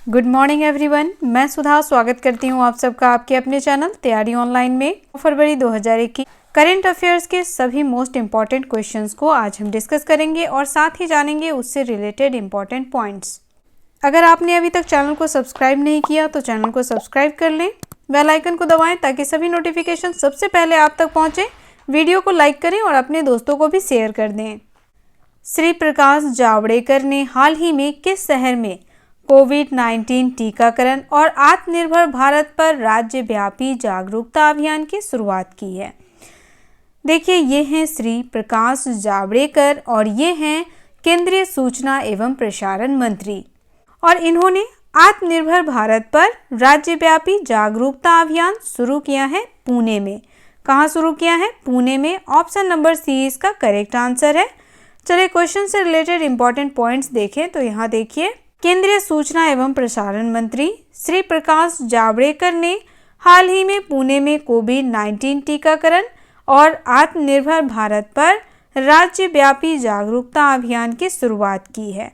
Good morning everyone, मैं सुधा स्वागत करती हूँ आप सबका आपके अपने चैनल तैयारी ऑनलाइन में। फरवरी 2021 करंट अफेयर्स के सभी मोस्ट इम्पॉर्टेंट क्वेश्चंस को आज हम डिस्कस करेंगे और साथ ही जानेंगे उससे रिलेटेड इम्पॉर्टेंट पॉइंट्स। अगर आपने अभी तक चैनल को सब्सक्राइब नहीं किया तो चैनल को सब्सक्राइब कर लें, बेल आइकन को दबाएं ताकि सभी नोटिफिकेशन सबसे पहले आप तक पहुँचे। वीडियो को लाइक करें और अपने दोस्तों को भी शेयर कर दें। श्री प्रकाश जावड़ेकर ने हाल ही में किस शहर में कोविड-19 टीकाकरण और आत्मनिर्भर भारत पर राज्यव्यापी जागरूकता अभियान की शुरुआत की है? देखिए, ये हैं श्री प्रकाश जावड़ेकर और ये हैं केंद्रीय सूचना एवं प्रसारण मंत्री, और इन्होंने आत्मनिर्भर भारत पर राज्यव्यापी जागरूकता अभियान शुरू किया है पुणे में। कहाँ शुरू किया है? पुणे में। ऑप्शन नंबर सी इसका करेक्ट आंसर है। चलिए क्वेश्चन से रिलेटेड इंपॉर्टेंट पॉइंट्स देखें तो यहाँ देखिए, केंद्रीय सूचना एवं प्रसारण मंत्री श्री प्रकाश जावड़ेकर ने हाल ही में पुणे में कोविड-19 टीकाकरण और आत्मनिर्भर भारत पर राज्यव्यापी जागरूकता अभियान की शुरुआत की है,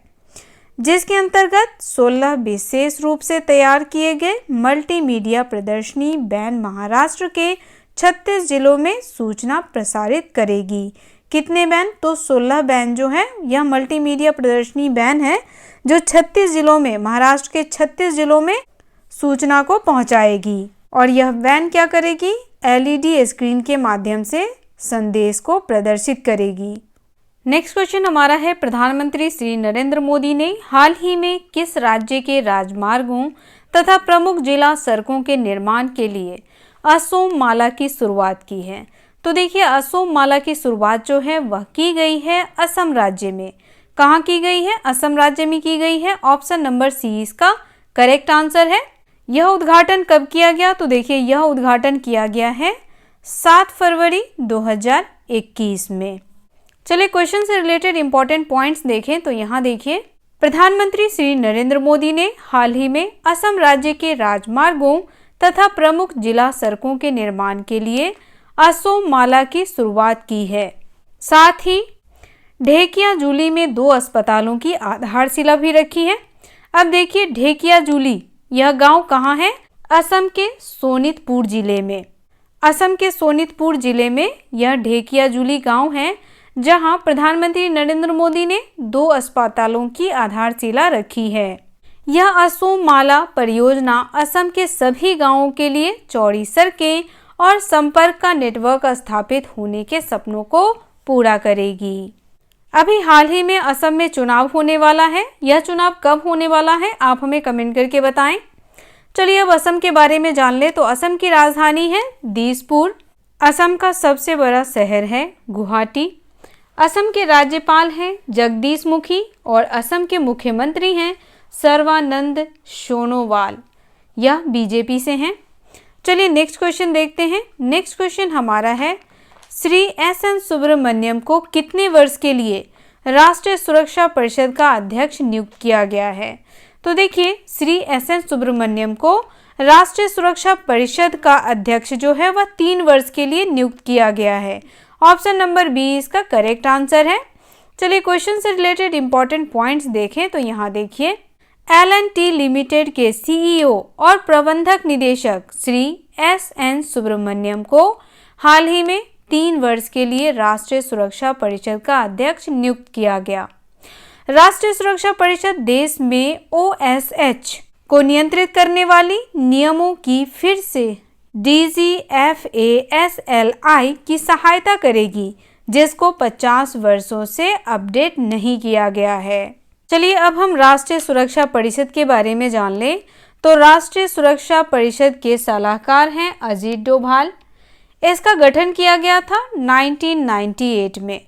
जिसके अंतर्गत 16 विशेष रूप से तैयार किए गए मल्टीमीडिया प्रदर्शनी वैन महाराष्ट्र के 36 जिलों में सूचना प्रसारित करेगी। कितने वैन? तो 16 वैन जो है यह मल्टीमीडिया प्रदर्शनी वैन है जो 36 जिलों में, महाराष्ट्र के 36 जिलों में सूचना को पहुंचाएगी। और यह वैन क्या करेगी? एलईडी स्क्रीन के माध्यम से संदेश को प्रदर्शित करेगी। नेक्स्ट क्वेश्चन हमारा है, प्रधानमंत्री श्री नरेंद्र मोदी ने हाल ही में किस राज्य के राजमार्गों तथा प्रमुख जिला सड़कों के निर्माण के लिए असोम माला की शुरुआत की है? तो देखिए, असोम माला की शुरुआत जो है वह की गई है असम राज्य में। कहाँ की गई है? असम राज्य में की गई है। ऑप्शन नंबर सी इसका करेक्ट आंसर है। यह उद्घाटन कब किया गया? तो देखिए, यह उद्घाटन किया गया है 7 फरवरी 2021 में। चलिए क्वेश्चन से रिलेटेड इंपॉर्टेंट पॉइंट्स देखें तो यहाँ देखिए, प्रधानमंत्री श्री नरेंद्र मोदी ने हाल ही में असम राज्य के राजमार्गों तथा प्रमुख जिला सड़कों के निर्माण के लिए असोम माला की शुरुआत की है। साथ ही ढेकियाजुली में 2 अस्पतालों की आधारशिला भी रखी है। अब देखिए, ढेकियाजुली यह गांव कहाँ है? असम के सोनितपुर जिले में। असम के सोनितपुर जिले में यह ढेकियाजुली गांव है, जहां प्रधानमंत्री नरेंद्र मोदी ने 2 अस्पतालों की आधारशिला रखी है। यह असोम माला परियोजना असम के सभी गांवों के लिए चौड़ी सड़कें और संपर्क का नेटवर्क स्थापित होने के सपनों को पूरा करेगी। अभी हाल ही में असम में चुनाव होने वाला है। यह चुनाव कब होने वाला है आप हमें कमेंट करके बताएं। चलिए अब असम के बारे में जान ले तो असम की राजधानी है दिसपुर। असम का सबसे बड़ा शहर है गुवाहाटी। असम के राज्यपाल हैं जगदीश मुखी और असम के मुख्यमंत्री हैं सर्बानंद सोनोवाल। यह बीजेपी से हैं। चलिए नेक्स्ट क्वेश्चन देखते हैं। नेक्स्ट क्वेश्चन हमारा है, श्री एस.एन. सुब्रमण्यम को कितने वर्ष के लिए राष्ट्रीय सुरक्षा परिषद का अध्यक्ष नियुक्त किया गया है? तो देखिए, श्री एस.एन. सुब्रमण्यम को राष्ट्रीय सुरक्षा परिषद का अध्यक्ष जो है वह 3 वर्ष के लिए नियुक्त किया गया है। ऑप्शन नंबर बी इसका करेक्ट आंसर है। चलिए क्वेश्चन से रिलेटेड इंपॉर्टेंट पॉइंट्स देखें तो यहाँ देखिए, L&T लिमिटेड के सीईओ और प्रबंधक निदेशक श्री एस.एन. सुब्रमण्यम को हाल ही में 3 वर्ष के लिए राष्ट्रीय सुरक्षा परिषद का अध्यक्ष नियुक्त किया गया। राष्ट्रीय सुरक्षा परिषद देश में OSH को नियंत्रित करने वाली नियमों की फिर से DGFASLI की सहायता करेगी, जिसको 50 वर्षों से अपडेट नहीं किया गया है। चलिए अब हम राष्ट्रीय सुरक्षा परिषद के बारे में जान लें तो राष्ट्रीय सुरक्षा परिषद के सलाहकार हैं अजीत डोभाल। इसका गठन किया गया था 1998 में।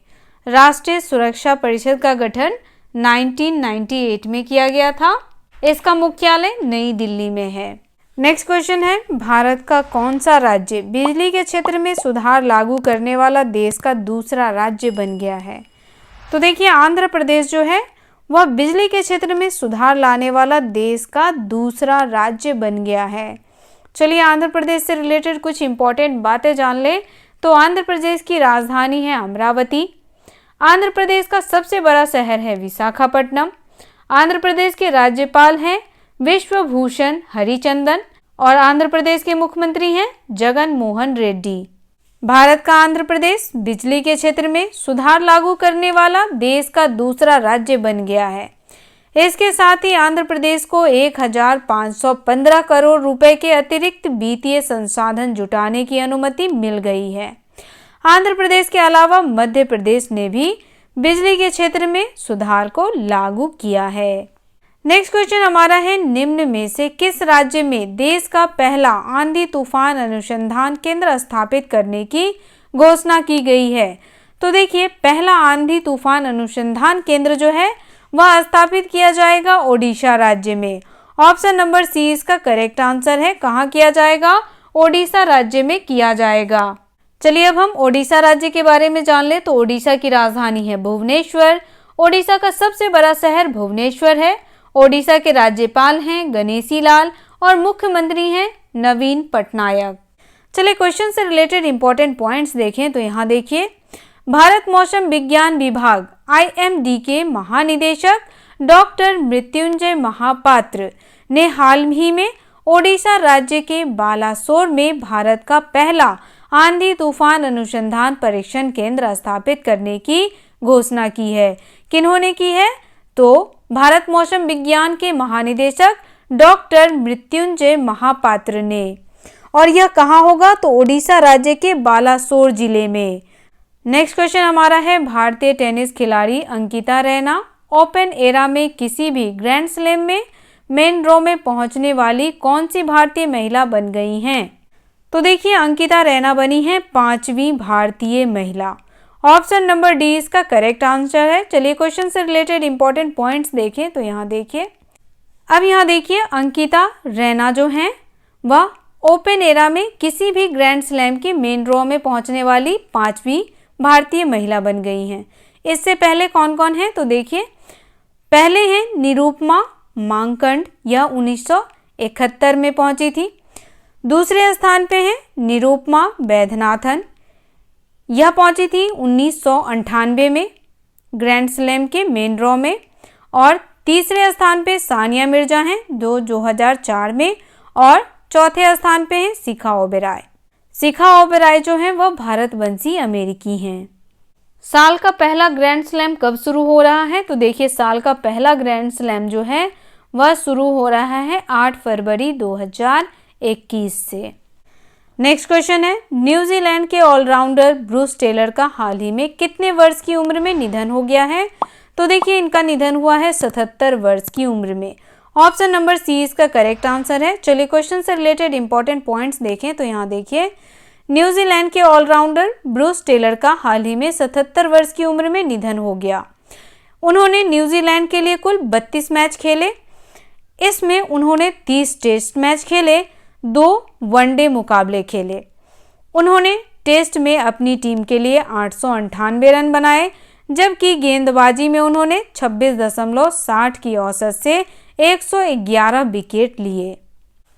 राष्ट्रीय सुरक्षा परिषद का गठन 1998 में किया गया था। इसका मुख्यालय नई दिल्ली में है। नेक्स्ट क्वेश्चन है, भारत का कौन सा राज्य बिजली के क्षेत्र में सुधार लागू करने वाला देश का दूसरा राज्य बन गया है? तो देखिए, आंध्र प्रदेश जो है वह बिजली के क्षेत्र में सुधार लाने वाला देश का दूसरा राज्य बन गया है। चलिए आंध्र प्रदेश से रिलेटेड कुछ इंपॉर्टेंट बातें जान ले तो आंध्र प्रदेश की राजधानी है अमरावती। आंध्र प्रदेश का सबसे बड़ा शहर है विशाखापट्टनम। आंध्र प्रदेश के राज्यपाल हैं विश्वभूषण हरिचंदन और आंध्र प्रदेश के मुख्यमंत्री हैं जगन मोहन रेड्डी। भारत का आंध्र प्रदेश बिजली के क्षेत्र में सुधार लागू करने वाला देश का दूसरा राज्य बन गया है। इसके साथ ही आंध्र प्रदेश को 1515 करोड़ रुपए के अतिरिक्त वित्तीय संसाधन जुटाने की अनुमति मिल गई है। आंध्र प्रदेश के अलावा मध्य प्रदेश ने भी बिजली के क्षेत्र में सुधार को लागू किया है। नेक्स्ट क्वेश्चन हमारा है, निम्न में से किस राज्य में देश का पहला आंधी तूफान अनुसंधान केंद्र स्थापित करने की घोषणा की गई है? तो देखिए, पहला आंधी तूफान अनुसंधान केंद्र जो है वह स्थापित किया जाएगा ओडिशा राज्य में। ऑप्शन नंबर सी इसका करेक्ट आंसर है। कहाँ किया जाएगा? ओडिशा राज्य में किया जाएगा। चलिए अब हम ओडिशा राज्य के बारे में जान ले। तो ओडिशा की राजधानी है भुवनेश्वर। ओडिशा का सबसे बड़ा शहर भुवनेश्वर है। ओडिशा के राज्यपाल हैं गणेशी लाल और मुख्यमंत्री हैं नवीन पटनायक। चलिए क्वेश्चन से रिलेटेड इंपॉर्टेंट पॉइंट्स देखें। तो यहाँ देखिए, भारत मौसम विज्ञान विभाग IMD के महानिदेशक डॉक्टर मृत्युंजय महापात्र ने हाल ही में ओडिशा राज्य के बालासोर में भारत का पहला आंधी तूफान अनुसंधान परीक्षण केंद्र स्थापित करने की घोषणा की है। किन्होंने की है? तो भारत मौसम विज्ञान के महानिदेशक डॉक्टर मृत्युंजय महापात्र ने। और यह कहाँ होगा? तो ओडिशा राज्य के बालासोर जिले में। नेक्स्ट क्वेश्चन हमारा है, भारतीय टेनिस खिलाड़ी अंकिता रैना ओपन एरा में किसी भी ग्रैंड स्लैम में मेन ड्रॉ में पहुंचने वाली कौन सी भारतीय महिला बन गई हैं? तो देखिए, अंकिता रैना बनी है 5वीं भारतीय महिला। ऑप्शन नंबर डी इसका करेक्ट आंसर है। चलिए क्वेश्चन से रिलेटेड इंपॉर्टेंट पॉइंट्स देखें। तो यहाँ देखिए, अब यहाँ देखिए, अंकिता रैना जो हैं वह ओपन एरा में किसी भी ग्रैंड स्लैम के मेन ड्रॉ में पहुंचने वाली 5वीं भारतीय महिला बन गई हैं। इससे पहले कौन कौन है? तो देखिए, पहले हैं निरुपमा मांकंड, यह 1971 में पहुंची थी। दूसरे स्थान पे है निरुपमा वैद्यनाथन, यह पहुंची थी 1998 में ग्रैंड स्लैम के मेन ड्रॉ में। और तीसरे स्थान पे सानिया मिर्जा हैं जो 2004 में। और चौथे स्थान पे है शिखा ओबेरॉय। शिखा ओबेरॉय जो है वह भारतवंशी अमेरिकी हैं। साल का पहला ग्रैंड स्लैम कब शुरू हो रहा है? तो देखिए, साल का पहला ग्रैंड स्लैम जो है वह शुरू हो रहा है 8 फरवरी 2021 से। नेक्स्ट क्वेश्चन है, न्यूजीलैंड के ऑलराउंडर ब्रूस टेलर का हाल ही में कितने वर्ष की उम्र में निधन हो गया है? तो देखिए, इनका निधन हुआ है 77 वर्ष की उम्र में। ऑप्शन नंबर सी इसका करेक्ट आंसर है। चलिए क्वेश्चन से रिलेटेड इंपॉर्टेंट पॉइंट्स देखें। तो यहाँ देखिए, न्यूजीलैंड के ऑलराउंडर ब्रूस टेलर का हाल ही में 77 वर्ष की उम्र में निधन हो गया। उन्होंने न्यूजीलैंड के लिए कुल 32 मैच खेले। इसमें उन्होंने 30 टेस्ट मैच खेले, 2 वनडे मुकाबले खेले। उन्होंने टेस्ट में अपनी टीम के लिए 898 रन बनाए, जबकि गेंदबाजी में उन्होंने 26.60 की औसत से 111 विकेट लिए।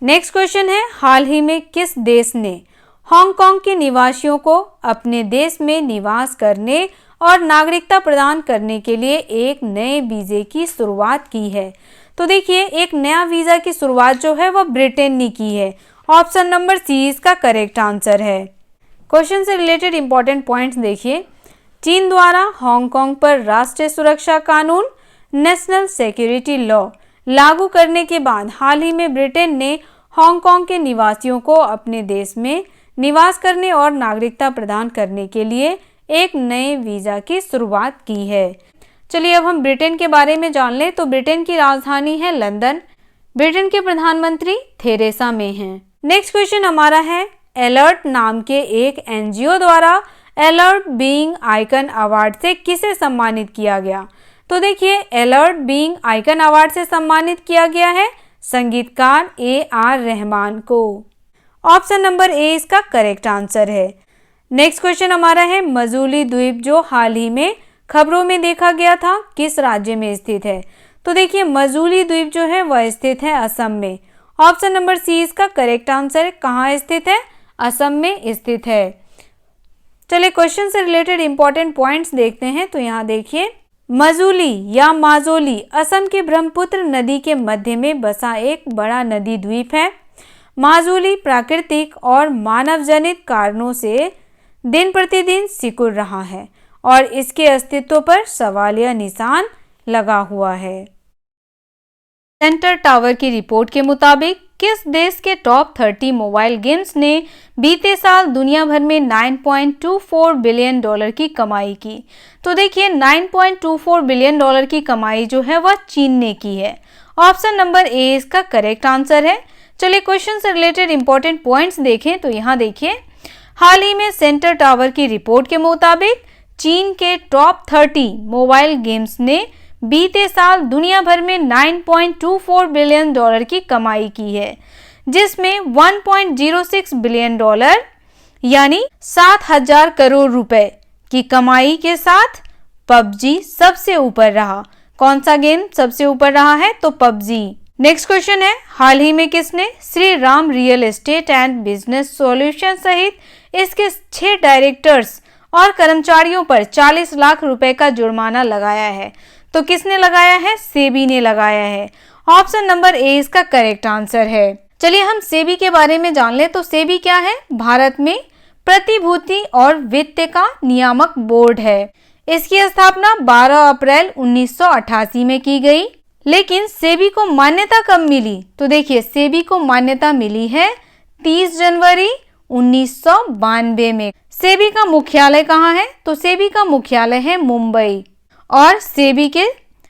नेक्स्ट क्वेश्चन है, हाल ही में किस देश ने हांगकांग के निवासियों को अपने देश में निवास करने और नागरिकता प्रदान करने के लिए एक नए वीजे की शुरुआत की है? तो देखिए, एक नया वीजा की शुरुआत जो है वह ब्रिटेन ने की है। ऑप्शन नंबर सी इसका करेक्ट आंसर है। क्वेश्चन से रिलेटेड इंपॉर्टेंट पॉइंट्स देखिए, चीन द्वारा हांगकांग पर राष्ट्रीय सुरक्षा कानून नेशनल सिक्योरिटी लॉ लागू करने के बाद हाल ही में ब्रिटेन ने हांगकांग के निवासियों को अपने देश में निवास करने और नागरिकता प्रदान करने के लिए एक नए वीजा की शुरुआत की है। चलिए अब हम ब्रिटेन के बारे में जान लें। तो ब्रिटेन की राजधानी है लंदन। ब्रिटेन के प्रधानमंत्री थेरेसा मे हैं। नेक्स्ट क्वेश्चन हमारा है, अलर्ट नाम के एक NGO द्वारा अलर्ट बीइंग आइकन अवार्ड से किसे सम्मानित किया गया? तो देखिए, अलर्ट बीइंग आइकन अवार्ड से सम्मानित किया गया है संगीतकार AR रहमान को। ऑप्शन नंबर ए इसका करेक्ट आंसर है। नेक्स्ट क्वेश्चन हमारा है, मजूली द्वीप जो हाल ही में खबरों में देखा गया था किस राज्य में स्थित है? तो देखिए, मजूली द्वीप जो है वह स्थित है असम में। ऑप्शन नंबर सी इसका करेक्ट आंसर है। कहाँ स्थित है? असम में स्थित है। चलिए क्वेश्चन से रिलेटेड इंपॉर्टेंट पॉइंट्स देखते हैं। तो यहाँ देखिए, मजुली या माजुली असम की ब्रह्मपुत्र नदी के मध्य में बसा एक बड़ा नदी द्वीप है। माजुली प्राकृतिक और मानव जनित कारणों से दिन प्रतिदिन सिकुड़ रहा है और इसके अस्तित्व पर सवालिया निशान लगा हुआ है। सेंसर टावर की रिपोर्ट के मुताबिक किस देश के टॉप 30 मोबाइल गेम्स ने बीते साल दुनिया भर में 9.24 बिलियन डॉलर की कमाई की? तो देखिए 9.24 बिलियन डॉलर की कमाई जो है वह चीन ने की है। ऑप्शन नंबर ए इसका करेक्ट आंसर है। चलिए क्वेश्चन से रिलेटेड इंपॉर्टेंट पॉइंट्स देखें तो यहाँ देखिए, हाल ही में सेंसर टावर की रिपोर्ट के मुताबिक चीन के टॉप 30 मोबाइल गेम्स ने बीते साल दुनिया भर में 9.24 बिलियन डॉलर की कमाई की है, जिसमें 1.06 बिलियन डॉलर यानी 7,000 करोड़ रुपए की कमाई के साथ पबजी सबसे ऊपर रहा। कौन सा गेम सबसे ऊपर रहा है? तो पबजी। नेक्स्ट क्वेश्चन है, हाल ही में किसने Shri Ram real estate and business solution सहित इसके 6 डायरेक्टर्स और कर्मचारियों पर 40 लाख रुपए का जुर्माना लगाया है? तो किसने लगाया है? सेबी ने लगाया है। ऑप्शन नंबर ए इसका करेक्ट आंसर है। चलिए हम सेबी के बारे में जान ले तो सेबी क्या है? भारत में प्रतिभूति और वित्त का नियामक बोर्ड है। इसकी स्थापना 12 अप्रैल 1988 में की गई। लेकिन सेबी को मान्यता कब मिली? तो देखिए सेबी को मान्यता मिली है 30 जनवरी 1992 में। सेबी का मुख्यालय कहाँ है? तो सेबी का मुख्यालय है मुंबई। और सेबी के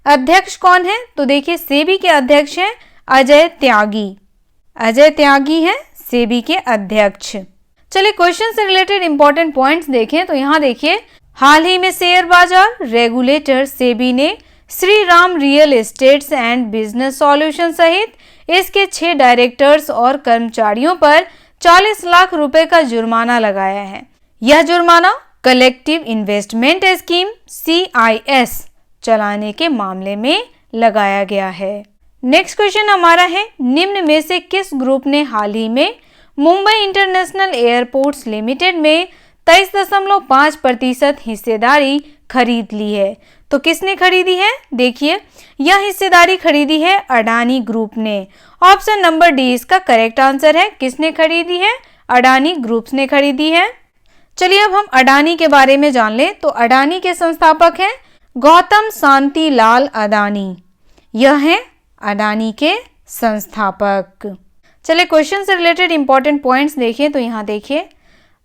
अध्यक्ष कौन है? तो देखिए सेबी के अध्यक्ष हैं अजय त्यागी। अजय त्यागी है सेबी के अध्यक्ष। चलिए क्वेश्चन से रिलेटेड इंपॉर्टेंट पॉइंट्स देखें तो यहाँ देखिए, हाल ही में शेयर बाजार रेगुलेटर सेबी ने Shri Ram real estates and business solution सहित इसके 6 डायरेक्टर्स और कर्मचारियों पर 40 लाख रुपए का जुर्माना लगाया है। यह जुर्माना कलेक्टिव इन्वेस्टमेंट स्कीम CIS चलाने के मामले में लगाया गया है। नेक्स्ट क्वेश्चन हमारा है, निम्न में से किस ग्रुप ने हाल ही में मुंबई इंटरनेशनल एयरपोर्ट्स लिमिटेड में 23.5% हिस्सेदारी खरीद ली है? तो किसने खरीदी है? देखिए यह हिस्सेदारी खरीदी है अडानी ग्रुप ने। ऑप्शन नंबर डी इसका करेक्ट आंसर है। किसने खरीदी है? अडानी ग्रुप्स ने खरीदी है। चलिए अब हम अडानी के बारे में जान लें तो अडानी के संस्थापक हैं गौतम शांतिलाल अडानी। यह है अडानी के संस्थापक। चलिए क्वेश्चन से रिलेटेड इंपॉर्टेंट पॉइंट्स देखें तो यहाँ देखिए,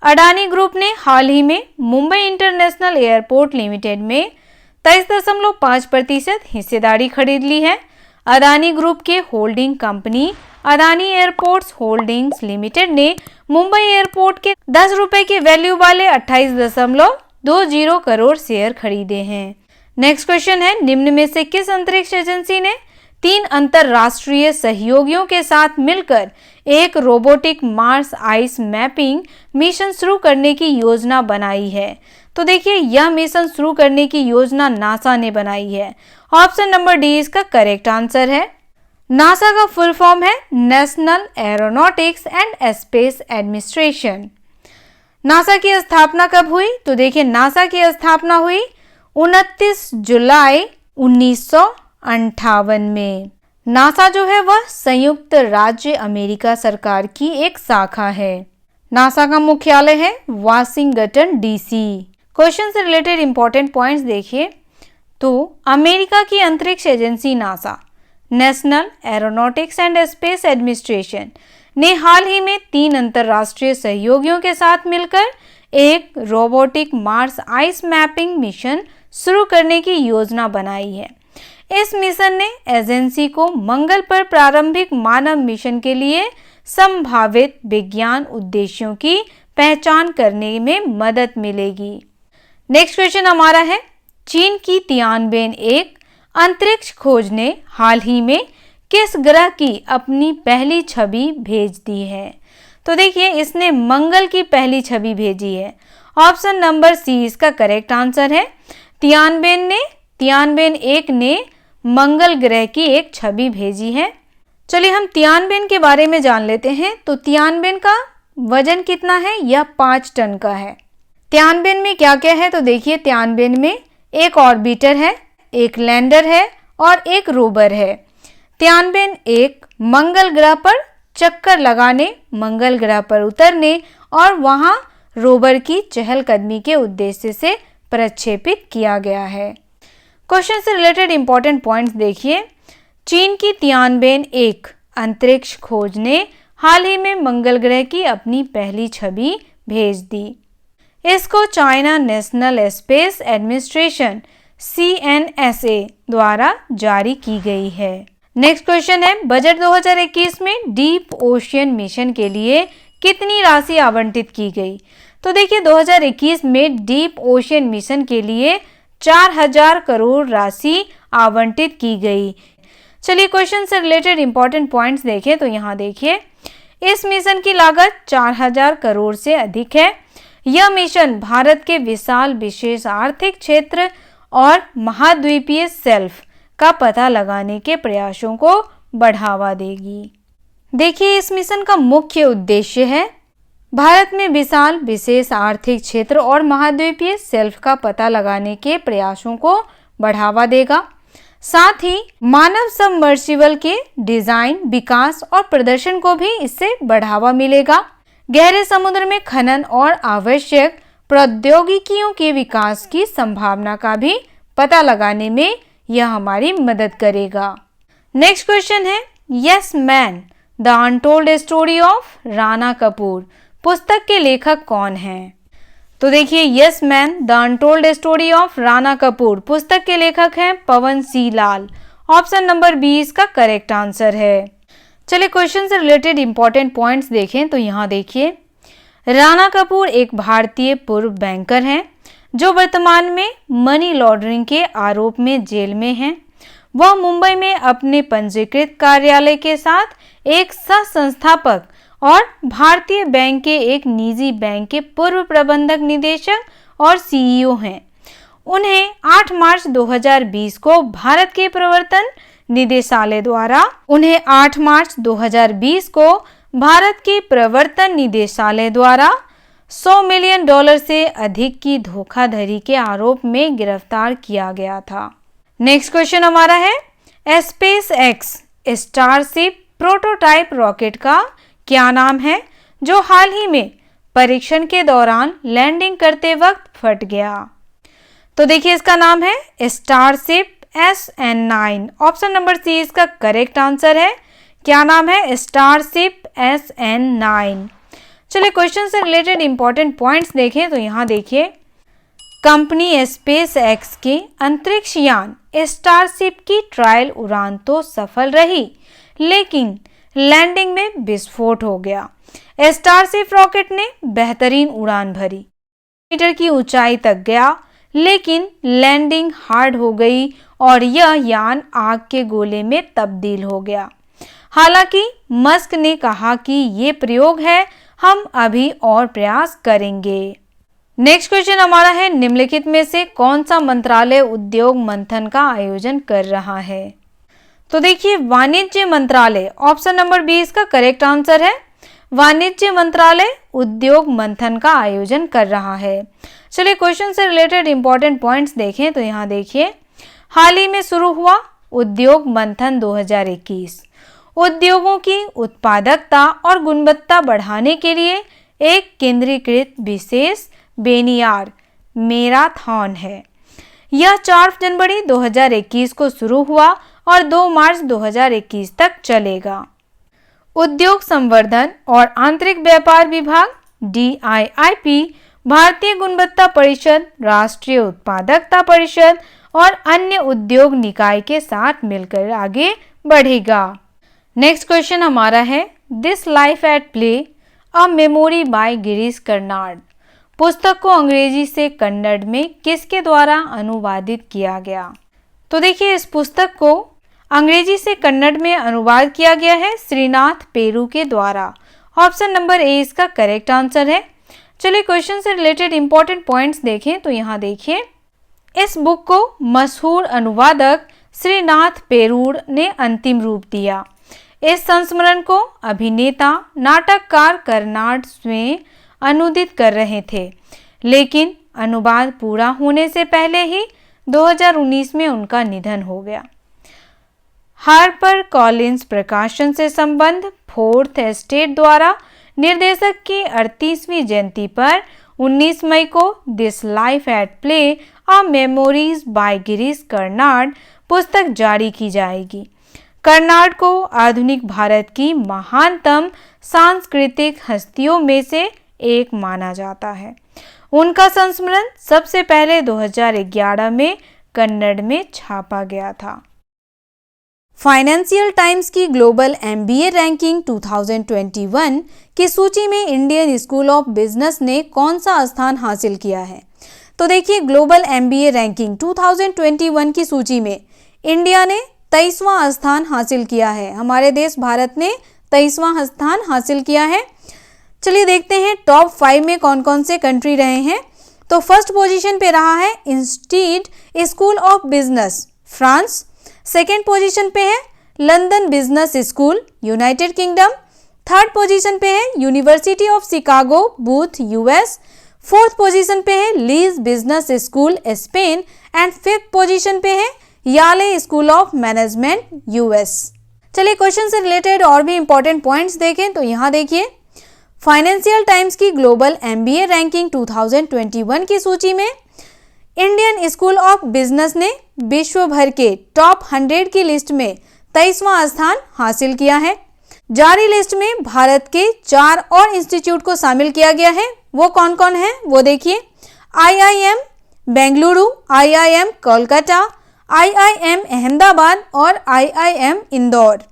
अडानी ग्रुप ने हाल ही में मुंबई इंटरनेशनल एयरपोर्ट लिमिटेड में 23.5% हिस्सेदारी खरीद ली है। अडानी ग्रुप के holding company Adani airports holdings limited ने मुंबई एयरपोर्ट के 10 रुपए की वैल्यू वाले 28.20 करोड़ शेयर खरीदे हैं। नेक्स्ट क्वेश्चन है, निम्न में से किस अंतरिक्ष एजेंसी ने 3 अंतरराष्ट्रीय सहयोगियों के साथ मिलकर एक robotic Mars ice mapping mission शुरू करने की योजना बनाई है? तो देखिए यह मिशन शुरू करने की योजना नासा ने बनाई है। ऑप्शन नंबर डी इसका करेक्ट आंसर है। नासा का फुल फॉर्म है national aeronautics and space administration. NASA की स्थापना कब हुई? तो देखिए नासा की स्थापना हुई 29 जुलाई 1958 में। नासा जो है वह संयुक्त राज्य अमेरिका सरकार की एक शाखा है। नासा का मुख्यालय है वाशिंगटन DC। क्वेश्चन से रिलेटेड इंपॉर्टेंट पॉइंट्स देखिए तो अमेरिका की अंतरिक्ष agency NASA national aeronautics and space administration ने हाल ही में 3 अंतरराष्ट्रीय सहयोगियों के साथ मिलकर एक robotic Mars ice mapping mission शुरू करने की योजना बनाई है। इस मिशन ने एजेंसी को मंगल पर प्रारंभिक मानव मिशन के लिए संभावित विज्ञान उद्देश्यों की पहचान करने में मदद मिलेगी। नेक्स्ट क्वेश्चन हमारा है, चीन की तियानबेन एक अंतरिक्ष खोज ने हाल ही में किस ग्रह की अपनी पहली छवि भेज दी है? तो देखिए इसने मंगल की पहली छवि भेजी है। ऑप्शन नंबर सी इसका करेक्ट आंसर है। तियानबेन एक ने मंगल ग्रह की एक छवि भेजी है। चलिए हम तियानबेन के बारे में जान लेते हैं। तो तियानबेन का वजन कितना है? यह 5 टन का है। तियानबेन में क्या क्या है? तो देखिए तियानबेन में एक ऑर्बिटर है, एक लैंडर है और एक रोवर है। तियानबेन एक मंगल ग्रह पर चक्कर लगाने, मंगल ग्रह पर उतरने और वहां रोवर की चहलकदमी के उद्देश्य से प्रक्षेपित किया गया है। क्वेश्चन से रिलेटेड इंपॉर्टेंट पॉइंट्स देखिए। चीन की तियानबेन एक अंतरिक्ष खोज ने हाल ही में मंगल ग्रह की अपनी पहली छवि भेज दी। इसको China national space administration CNSA द्वारा जारी की गई है। नेक्स्ट क्वेश्चन है, बजट 2021 में डीप ओशियन मिशन के लिए कितनी राशि आवंटित की गई? तो देखिए 2021 में डीप ओशियन मिशन के लिए 4000 करोड़ राशि आवंटित की गई। चलिए क्वेश्चन से रिलेटेड इंपॉर्टेंट पॉइंट्स देखें तो यहाँ देखिए, इस मिशन की लागत 4000 करोड़ से अधिक है। यह मिशन भारत के विशाल विशेष आर्थिक क्षेत्र और महाद्वीपीय शेल्फ का पता लगाने के प्रयासों को बढ़ावा देगी। देखिए इस मिशन का मुख्य उद्देश्य है भारत में विशाल विशेष आर्थिक क्षेत्र और महाद्वीपीय शेल्फ का पता लगाने के प्रयासों को बढ़ावा देगा। साथ ही मानव सबमर्सिबल के डिजाइन, विकास और प्रदर्शन को भी इससे बढ़ावा मिलेगा। गहरे समुद्र में खनन और आवश्यक प्रौद्योगिकियों के विकास की संभावना का भी पता लगाने में यह हमारी मदद करेगा। नेक्स्ट क्वेश्चन है, yes man the untold story of Rana Kapoor पुस्तक के लेखक कौन हैं? तो देखिए yes man the untold story of Rana Kapoor पुस्तक के लेखक हैं पवन सिंह लाल। ऑप्शन नंबर 20 का करेक्ट आंसर है। चलिए क्वेश्चन से रिलेटेड इंपॉर्टेंट पॉइंट्स देखें तो यहाँ देखिए, राणा कपूर एक भारतीय पूर्व बैंकर हैं जो वर्तमान में मनी लॉन्ड्रिंग के आरोप में जेल में हैं। वह मुंबई में अपने पंजीकृत कार्यालय के साथ एक सह संस्थापक और भारतीय बैंक के एक निजी बैंक के पूर्व प्रबंधक निदेशक और CEO हैं। उन्हें 8 मार्च 2020 को भारत के प्रवर्तन निदेशालय द्वारा 100 मिलियन डॉलर से अधिक की धोखाधड़ी के आरोप में गिरफ्तार किया गया था। नेक्स्ट क्वेश्चन हमारा है, SpaceX स्टारशिप प्रोटोटाइप रॉकेट का क्या नाम है जो हाल ही में परीक्षण के दौरान लैंडिंग करते वक्त फट गया? तो देखिए इसका नाम है starship SN9। Option number C इसका करेक्ट आंसर है। क्या नाम है? Starship SN9। चलिए क्वेश्चन से रिलेटेड इंपॉर्टेंट पॉइंट्स देखें तो यहाँ देखिए, कंपनी SpaceX के अंतरिक्ष यान स्टारशिप की ट्रायल उड़ान तो सफल रही, लेकिन लैंडिंग में विस्फोट हो गया। स्टारशिप रॉकेट ने बेहतरीन उड़ान भरी, मीटर की ऊंचाई तक गया, लेकिन लैंडिंग हार्ड हो गई और यह यान आग के गोले में तब्दील हो गया। हालांकि मस्क ने कहा कि ये प्रयोग है, हम अभी और प्रयास करेंगे। नेक्स्ट क्वेश्चन हमारा है, निम्नलिखित में से कौन सा मंत्रालय उद्योग मंथन का आयोजन कर रहा है? तो देखिए वाणिज्य मंत्रालय। ऑप्शन नंबर 20 का करेक्ट आंसर है। वाणिज्य मंत्रालय उद्योग मंथन का आयोजन कर रहा है। चलिए क्वेश्चन से रिलेटेड इंपॉर्टेंट पॉइंट्स देखें तो यहाँ देखिए, हाल ही में शुरू हुआ उद्योग मंथन 2021 उद्योगों की उत्पादकता और गुणवत्ता बढ़ाने के लिए एक केंद्रीकृत विशेष बेनियार मैराथन है। यह 4 जनवरी 2021 को शुरू हुआ और 2 मार्च 2021 तक चलेगा। उद्योग संवर्धन और आंतरिक व्यापार विभाग DIIP, भारतीय गुणवत्ता परिषद, राष्ट्रीय उत्पादकता परिषद और अन्य उद्योग निकाय के साथ मिलकर आगे बढ़ेगा। नेक्स्ट क्वेश्चन हमारा है, this life at play a memory by Girish Karnad पुस्तक को अंग्रेजी से कन्नड़ में किसके द्वारा अनुवादित किया गया? तो देखिए इस पुस्तक को अंग्रेजी से कन्नड़ में अनुवाद किया गया है श्रीनाथ पेरू के द्वारा। ऑप्शन नंबर ए इसका करेक्ट आंसर है। चलिए क्वेश्चन से रिलेटेड इंपॉर्टेंट पॉइंट्स देखें तो यहाँ देखिए, इस बुक को मशहूर अनुवादक श्रीनाथ पेरूर ने अंतिम रूप दिया। इस संस्मरण को अभिनेता नाटककार कर्नाड स्वयं अनुदित कर रहे थे, लेकिन अनुवाद पूरा होने से पहले ही 2019 में उनका निधन हो गया। हार्पर कॉलिंस प्रकाशन से संबंध फोर्थ एस्टेट द्वारा निर्देशक की 38वीं जयंती पर 19 मई को this life at play a memories by Girish Karnad पुस्तक जारी की जाएगी। कर्नाड को आधुनिक भारत की महानतम सांस्कृतिक हस्तियों में से एक माना जाता है। उनका संस्मरण सबसे पहले 2011 में कन्नड़ में छापा गया था। फाइनेंशियल टाइम्स की ग्लोबल MBA रैंकिंग 2021 की सूची में इंडियन स्कूल ऑफ बिजनेस ने कौन सा स्थान हासिल किया है? तो देखिए, ग्लोबल MBA रैंकिंग 2021 की सूची में इंडिया ने 23वां स्थान हासिल किया है। हमारे देश भारत ने 23वां स्थान हासिल किया है। चलिए देखते हैं टॉप 5 में कौन कौन से कंट्री रहे हैं। तो फर्स्ट पोजीशन पे रहा है institute school of business, France. Second position पे है London business school, United kingdom. Third position पे है university of Chicago, booth, US। Fourth position पे है lease business school, Spain. And fifth position पे है Yale school of management, US। चलिए question से रिलेटेड और भी इंपॉर्टेंट पॉइंट्स देखें तो यहाँ देखिए, फाइनेंशियल टाइम्स की ग्लोबल MBA रैंकिंग 2021 की सूची में इंडियन स्कूल ऑफ बिजनेस ने विश्व भर के टॉप 100 की लिस्ट में 23वां स्थान हासिल किया है। जारी लिस्ट में भारत के 4 और इंस्टीट्यूट को शामिल किया गया है। वो कौन कौन है वो देखिए, IIM Bengaluru, IIM Kolkata, IIM Ahmedabad और IIM इंदौर।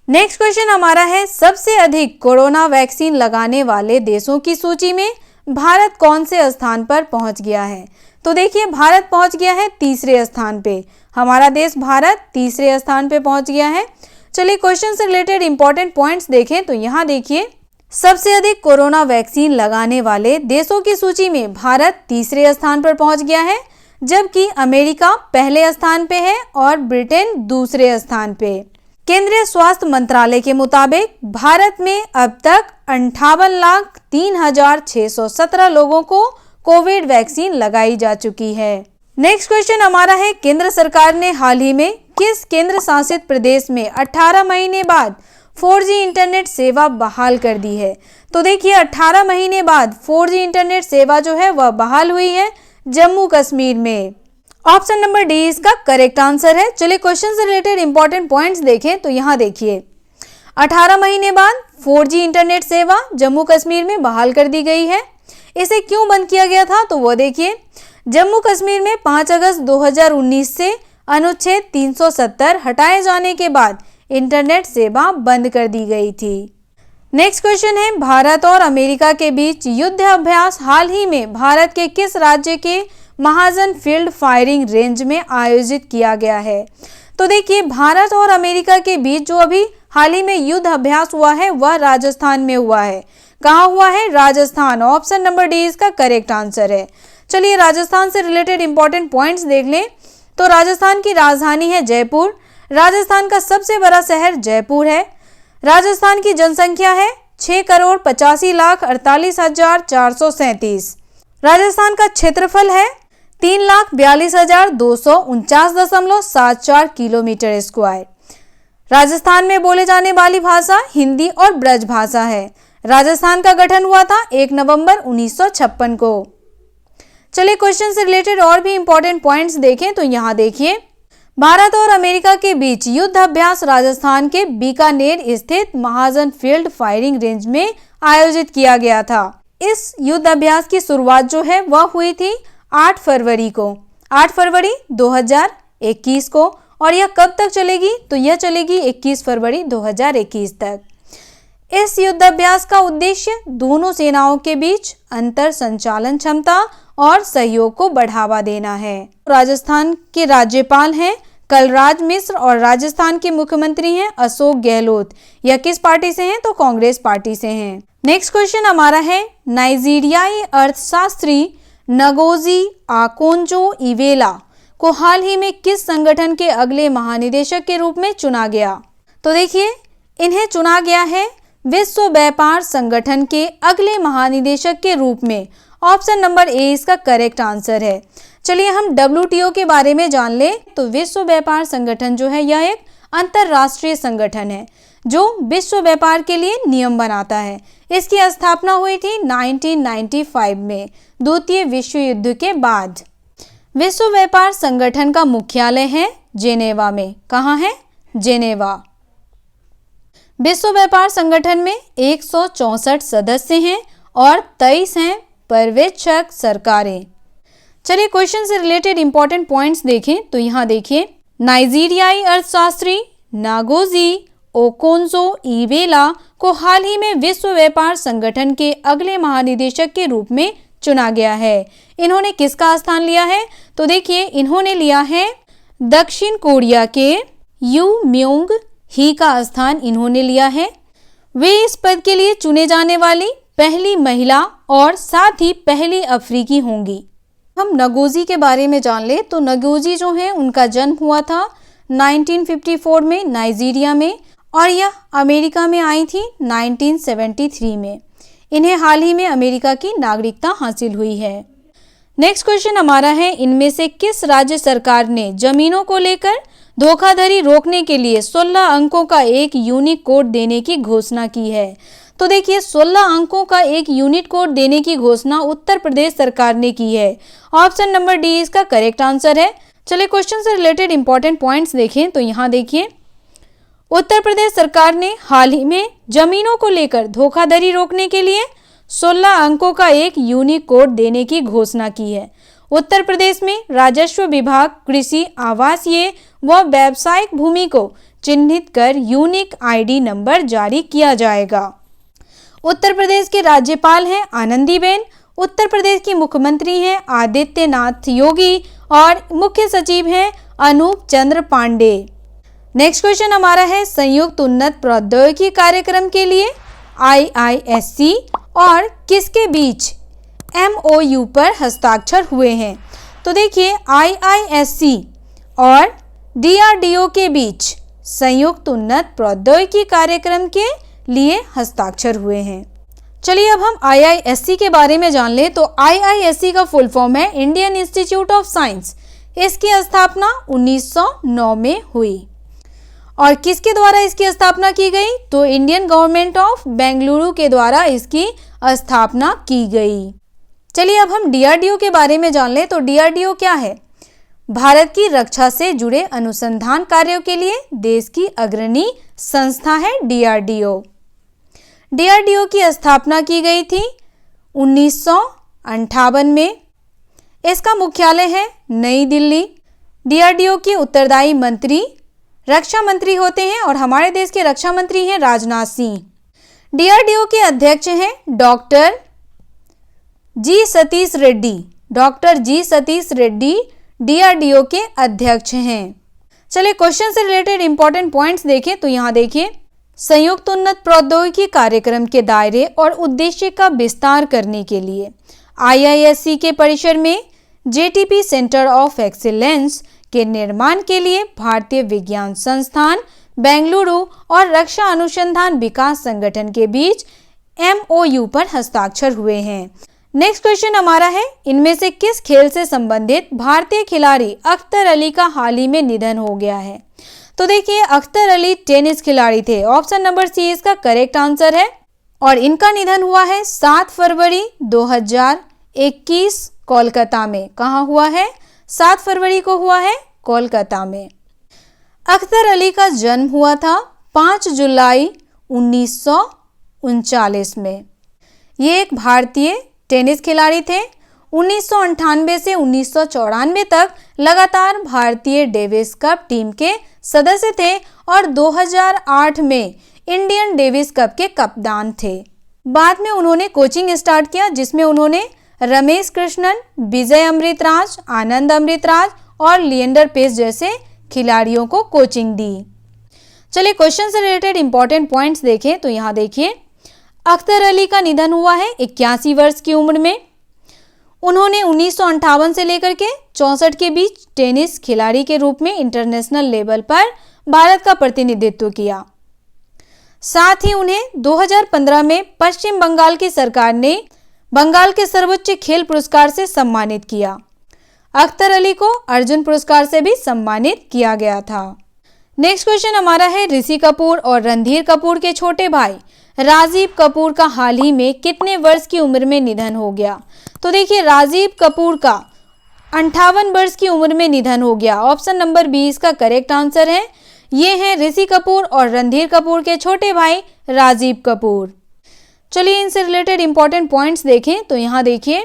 नेक्स्ट क्वेश्चन हमारा है, सबसे अधिक कोरोना वैक्सीन लगाने वाले देशों की सूची में भारत कौन से स्थान पर पहुंच गया है? तो देखिए, भारत पहुंच गया है 3रे स्थान पे। हमारा देश भारत 3रे स्थान पे पहुंच गया है। चलिए क्वेश्चन से रिलेटेड इंपॉर्टेंट पॉइंट्स देखें तो यहाँ देखिए, सबसे अधिक कोरोना वैक्सीन लगाने वाले देशों की सूची में भारत 3रे स्थान पर पहुंच गया है, जबकि अमेरिका पहले स्थान पे है और ब्रिटेन दूसरे स्थान पे। केंद्रीय स्वास्थ्य मंत्रालय के मुताबिक भारत में अब तक 58,03,617 लोगों को कोविड वैक्सीन लगाई जा चुकी है। नेक्स्ट क्वेश्चन हमारा है, केंद्र सरकार ने हाल ही में किस केंद्र शासित प्रदेश में 18 महीने बाद 4G इंटरनेट सेवा बहाल कर दी है? तो देखिए, 18 महीने बाद 4G इंटरनेट सेवा जो है वह बहाल हुई है जम्मू कश्मीर में। ऑप्शन नंबर डी इसका करेक्ट आंसर है। चलिए क्वेश्चन से रिलेटेड इंपॉर्टेंट पॉइंट्स देखें तो यहाँ देखिए, 18 महीने बाद 4G इंटरनेट सेवा जम्मू कश्मीर में बहाल कर दी गई है। इसे क्यों बंद किया गया था तो वो देखिए, जम्मू कश्मीर में 5 अगस्त 2019 से अनुच्छेद 370 हटाए जाने के बाद इंटरनेट सेवा बंद कर दी गई थी। नेक्स्ट क्वेश्चन है, भारत और अमेरिका के बीच युद्ध अभ्यास हाल ही में भारत के किस राज्य के महाजन फील्ड फायरिंग रेंज में आयोजित किया गया है? तो देखिए, भारत और अमेरिका के बीच जो अभी हाल ही में युद्ध अभ्यास हुआ है वह राजस्थान में हुआ है। कहाँ हुआ है? राजस्थान। ऑप्शन नंबर डी इसका करेक्ट आंसर है। चलिए राजस्थान से रिलेटेड इंपॉर्टेंट पॉइंट्स देख लें तो राजस्थान की राजधानी है जयपुर। राजस्थान का सबसे बड़ा शहर जयपुर है। राजस्थान की जनसंख्या है 6,48,48,437। राजस्थान का क्षेत्रफल है 3,42,249.74 किलोमीटर स्क्वायर। राजस्थान में बोले जाने वाली भाषा हिंदी और ब्रज भाषा है। राजस्थान का गठन हुआ था 1 नवंबर 1956 को। चलिए क्वेश्चन से रिलेटेड और भी इंपॉर्टेंट पॉइंट्स देखें तो यहाँ देखिए, भारत और अमेरिका के बीच युद्ध अभ्यास राजस्थान के बीकानेर स्थित महाजन फील्ड फायरिंग रेंज में आयोजित किया गया था। इस युद्ध अभ्यास की शुरुआत जो है वह हुई थी 8 फरवरी को, 8 फरवरी 2021 को। और यह कब तक चलेगी? तो यह चलेगी 21 फरवरी 2021 तक। इस युद्ध अभ्यास का उद्देश्य दोनों सेनाओं के बीच अंतर संचालन क्षमता और सहयोग को बढ़ावा देना है। राजस्थान के राज्यपाल हैं कलराज मिश्र और राजस्थान के मुख्यमंत्री हैं अशोक गहलोत। यह किस पार्टी से हैं? तो कांग्रेस पार्टी से हैं। नेक्स्ट क्वेश्चन हमारा है, नाइजीरियाई अर्थशास्त्री नगोजी आकोंजो इवेला को हाल ही में किस संगठन के अगले महानिदेशक के रूप में चुना गया? तो देखिए, इन्हें चुना गया है विश्व व्यापार संगठन के अगले महानिदेशक के रूप में? ऑप्शन नंबर ए इसका करेक्ट आंसर है। चलिए हम WTO के बारे में जान ले। तो विश्व व्यापार संगठन जो है यह एक अंतरराष्ट्रीय संगठन है जो विश्व व्यापार के लिए नियम बनाता है। इसकी स्थापना हुई थी 1995 में, द्वितीय विश्व युद्ध के बाद। विश्व व्यापार संगठन का मुख्यालय है जेनेवा में। कहाँ है? जेनेवा। विश्व व्यापार संगठन में 164 सदस्य हैं और 23 हैं पर्यवेक्षक सरकारें। चलिए क्वेश्चन से रिलेटेड इंपॉर्टेंट पॉइंट्स देखें। तो यहाँ देखिए, नाइजीरियाई अर्थशास्त्री नागोजी ओकोंजो-इवेला को हाल ही में विश्व व्यापार संगठन के अगले महानिदेशक के रूप में चुना गया है। इन्होंने किसका स्थान लिया है? तो देखिए, इन्होंने लिया है दक्षिण कोरिया के यू म्योंग ही का स्थान इन्होंने लिया है। वे इस पद के लिए चुने जाने वाली पहली महिला और साथ ही पहली अफ्रीकी होंगी। हम नगोजी के बारे में जान ले। तो नगोजी जो है उनका जन्म हुआ था 1954 में नाइजीरिया में और यह अमेरिका में आई थी 1973 में। इन्हें हाल ही में अमेरिका की नागरिकता हासिल हुई है। नेक्स्ट क्वेश्चन हमारा है, इनमें से किस राज्य सरकार ने जमीनों को लेकर धोखाधड़ी रोकने के लिए 16 अंकों का एक यूनिक कोड देने की घोषणा की है? तो देखिए, 16 अंकों का एक यूनिट कोड देने की घोषणा उत्तर प्रदेश सरकार ने की है। ऑप्शन नंबर डी इसका करेक्ट आंसर है। चलिए क्वेश्चन से रिलेटेड इंपॉर्टेंट पॉइंट्स देखें। तो यहाँ देखिए, उत्तर प्रदेश सरकार ने हाल ही में जमीनों को लेकर धोखाधड़ी रोकने के लिए 16 अंकों का एक यूनिक कोड देने की घोषणा की है। उत्तर प्रदेश में राजस्व विभाग कृषि, आवासीय व व्यावसायिक भूमि को चिन्हित कर यूनिक ID नंबर जारी किया जाएगा। उत्तर प्रदेश के राज्यपाल हैं आनंदीबेन। उत्तर प्रदेश की मुख्यमंत्री हैं आदित्यनाथ योगी और मुख्य सचिव हैं अनूप चंद्र पांडे। नेक्स्ट क्वेश्चन हमारा है, संयुक्त उन्नत प्रौद्योगिकी कार्यक्रम के लिए IISc और किसके बीच MOU पर हस्ताक्षर हुए हैं? तो देखिए, IISc और DRDO के बीच संयुक्त उन्नत प्रौद्योगिकी कार्यक्रम के लिए हस्ताक्षर हुए हैं। चलिए अब हम IISc के बारे में जान ले। तो IISc का फुल फॉर्म है इंडियन इंस्टीट्यूट ऑफ साइंस। इसकी स्थापना 1909 में हुई। और किसके द्वारा इसकी स्थापना की गई? तो इंडियन गवर्नमेंट ऑफ बेंगलुरु के द्वारा इसकी स्थापना की गई। चलिए अब हम DRDO के बारे में जान ले। तो DRDO क्या है? भारत की रक्षा से जुड़े अनुसंधान कार्यों के लिए देश की अग्रणी संस्था है DRDO। DRDO की स्थापना की गई थी 1958 में। इसका मुख्यालय है नई दिल्ली। DRDO के उत्तरदायी मंत्री रक्षा मंत्री होते हैं और हमारे देश के रक्षा मंत्री हैं राजनाथ सिंह। DRDO के अध्यक्ष हैं डॉक्टर जी सतीश रेड्डी। डॉक्टर जी सतीश रेड्डी DRDO के अध्यक्ष हैं। चलिए क्वेश्चन से रिलेटेड इंपॉर्टेंट पॉइंट्स देखें। तो यहाँ देखिए, संयुक्त उन्नत प्रौद्योगिकी कार्यक्रम के दायरे और उद्देश्य का विस्तार करने के लिए IISc के परिसर में JTP सेंटर ऑफ एक्सीलेंस के निर्माण के लिए भारतीय विज्ञान संस्थान बेंगलुरु और रक्षा अनुसंधान विकास संगठन के बीच MOU पर हस्ताक्षर हुए हैं। नेक्स्ट क्वेश्चन हमारा है, इनमें से किस खेल से संबंधित भारतीय खिलाड़ी अख्तर अली का हाल ही में निधन हो गया है? तो देखिए, अख्तर अली टेनिस खिलाड़ी थे। ऑप्शन नंबर सी इसका करेक्ट आंसर है। और इनका निधन हुआ है 7 फरवरी 2021 कोलकाता में। कहाँ हुआ है? 7 फरवरी को हुआ है कोलकाता में। अख्तर अली का जन्म हुआ था 5 जुलाई 1939 में। ये एक भारतीय टेनिस खिलाड़ी थे। 1998 से 1994 तक लगातार भारतीय डेविस कप टीम के सदस्य थे और 2008 में इंडियन डेविस कप के कप्तान थे। बाद में उन्होंने कोचिंग स्टार्ट किया, जिसमें उन्होंने रमेश कृष्णन, विजय अमृतराज, आनंद अमृतराज और लिएंडर पेस जैसे खिलाड़ियों को कोचिंग दी। चलिए क्वेश्चन से रिलेटेड इंपॉर्टेंट पॉइंट्स देखें। तो यहाँ देखिए, अख्तर अली का निधन हुआ है 81 वर्ष की उम्र में। उन्होंने 1958 से लेकर के 64 के बीच टेनिस खिलाड़ी के रूप में इंटरनेशनल लेवल पर भारत का प्रतिनिधित्व किया। साथ ही उन्हें 2015 में पश्चिम बंगाल की सरकार ने बंगाल के सर्वोच्च खेल पुरस्कार से सम्मानित किया। अख्तर अली को अर्जुन पुरस्कार से भी सम्मानित किया गया था। नेक्स्ट क्वेश्चन हमारा है, ऋषि कपूर और रणधीर कपूर के छोटे भाई राजीव कपूर का हाल ही में कितने वर्ष की उम्र में निधन हो गया? तो देखिए, राजीव कपूर का 58 वर्ष की उम्र में निधन हो गया। ऑप्शन नंबर बी इसका करेक्ट आंसर है। ये हैं ऋषि कपूर और रणधीर कपूर के छोटे भाई राजीव कपूर। चलिए इनसे रिलेटेड इंपॉर्टेंट पॉइंट्स देखें। तो यहाँ देखिए,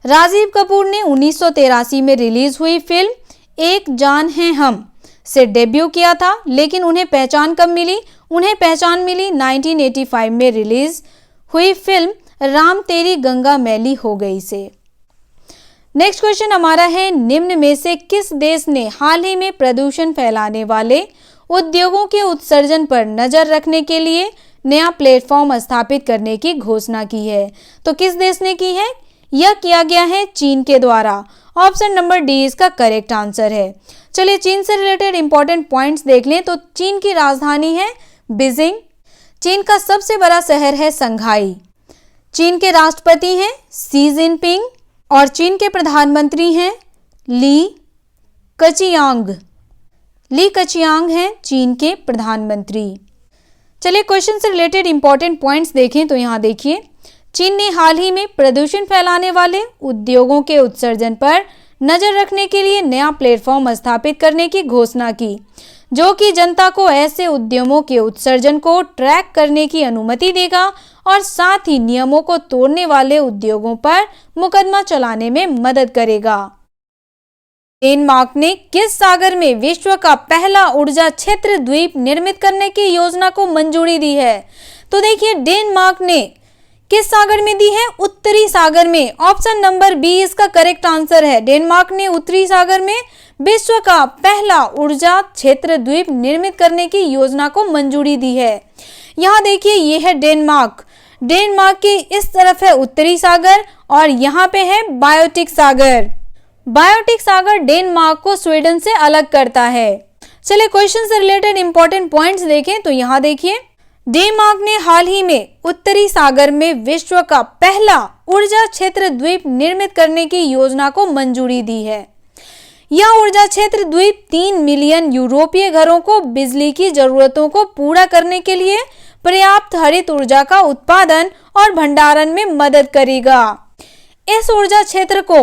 राजीव कपूर ने 1983 में रिलीज हुई फिल्म एक जान है हम से डेब्यू किया था, लेकिन उन्हें पहचान कब मिली? उन्हें पहचान मिली 1985 में रिलीज हुई फिल्म राम तेरी गंगा मैली हो गई से। नेक्स्ट क्वेश्चन हमारा है, निम्न में से किस देश ने हाल ही में प्रदूषण फैलाने वाले उद्योगों के उत्सर्जन पर नजर रखने के लिए नया प्लेटफॉर्म स्थापित करने की घोषणा की है? तो किस देश ने की है? यह किया गया है चीन के द्वारा। ऑप्शन नंबर डी इसका करेक्ट आंसर है। चलिए चीन से रिलेटेड इंपॉर्टेंट पॉइंट्स देख लें। तो चीन की राजधानी है बीजिंग। चीन का सबसे बड़ा शहर है संघाई। चीन के राष्ट्रपति हैं शी जिनपिंग और चीन के प्रधानमंत्री हैं ली कचियांग। ली कचियांग हैं चीन के प्रधानमंत्री। चलिए क्वेश्चन से रिलेटेड इंपॉर्टेंट पॉइंट्स देखें। तो यहाँ देखिए, चीन ने हाल ही में प्रदूषण फैलाने वाले उद्योगों के उत्सर्जन पर नजर रखने के लिए नया प्लेटफॉर्म स्थापित करने की घोषणा की, जो कि जनता को ऐसे उद्यमों के उत्सर्जन को ट्रैक करने की अनुमति देगा और साथ ही नियमों को तोड़ने वाले उद्योगों पर मुकदमा चलाने में मदद करेगा। डेनमार्क ने किस सागर में विश्व का पहला ऊर्जा क्षेत्र द्वीप निर्मित करने की योजना को मंजूरी दी है? तो देखिए, डेनमार्क ने किस सागर में दी है? उत्तरी सागर में। ऑप्शन नंबर बी इसका करेक्ट आंसर है। डेनमार्क ने उत्तरी सागर में विश्व का पहला ऊर्जा क्षेत्र द्वीप निर्मित करने की योजना को मंजूरी दी है। यहाँ देखिए, ये है डेनमार्क। डेनमार्क की इस तरफ है उत्तरी सागर और यहाँ पे है बायोटिक सागर। बायोटिक सागर डेनमार्क को स्वीडन से अलग करता है। चलिए क्वेश्चन से रिलेटेड इंपॉर्टेंट पॉइंट्स देखें। तो यहाँ देखिए, डेनमार्क ने हाल ही में उत्तरी सागर में विश्व का पहला ऊर्जा क्षेत्र द्वीप निर्मित करने की योजना को मंजूरी दी है। यह ऊर्जा क्षेत्र द्वीप 3 मिलियन यूरोपीय घरों को बिजली की जरूरतों को पूरा करने के लिए पर्याप्त हरित ऊर्जा का उत्पादन और भंडारण में मदद करेगा। इस ऊर्जा क्षेत्र को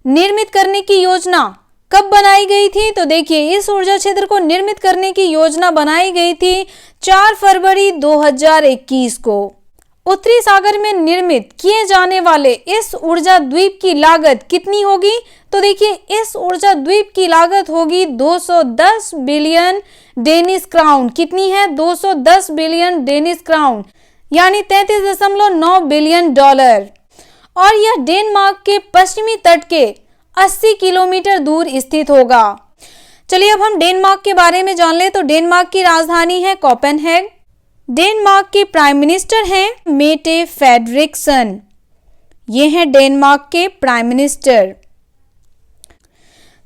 निर्मित करने की योजना कब बनाई गई थी? तो देखिए, इस ऊर्जा क्षेत्र को निर्मित करने की योजना बनाई गई थी 4 फरवरी 2021 को। उत्तरी सागर में निर्मित किए जाने वाले इस ऊर्जा द्वीप की लागत कितनी होगी? तो देखिए, इस ऊर्जा द्वीप की लागत होगी 210 बिलियन डेनिश क्राउन। कितनी है? 210 बिलियन डेनिश क्राउन, यानी 33.9 बिलियन डॉलर। और यह डेनमार्क के पश्चिमी तट के 80 किलोमीटर दूर स्थित होगा। चलिए अब हम डेनमार्क के बारे में जान ले। तो डेनमार्क की राजधानी है कोपेनहेगन। डेनमार्क के प्राइम मिनिस्टर हैं मेटे फ्रेडरिक्सन। ये हैं डेनमार्क के प्राइम मिनिस्टर।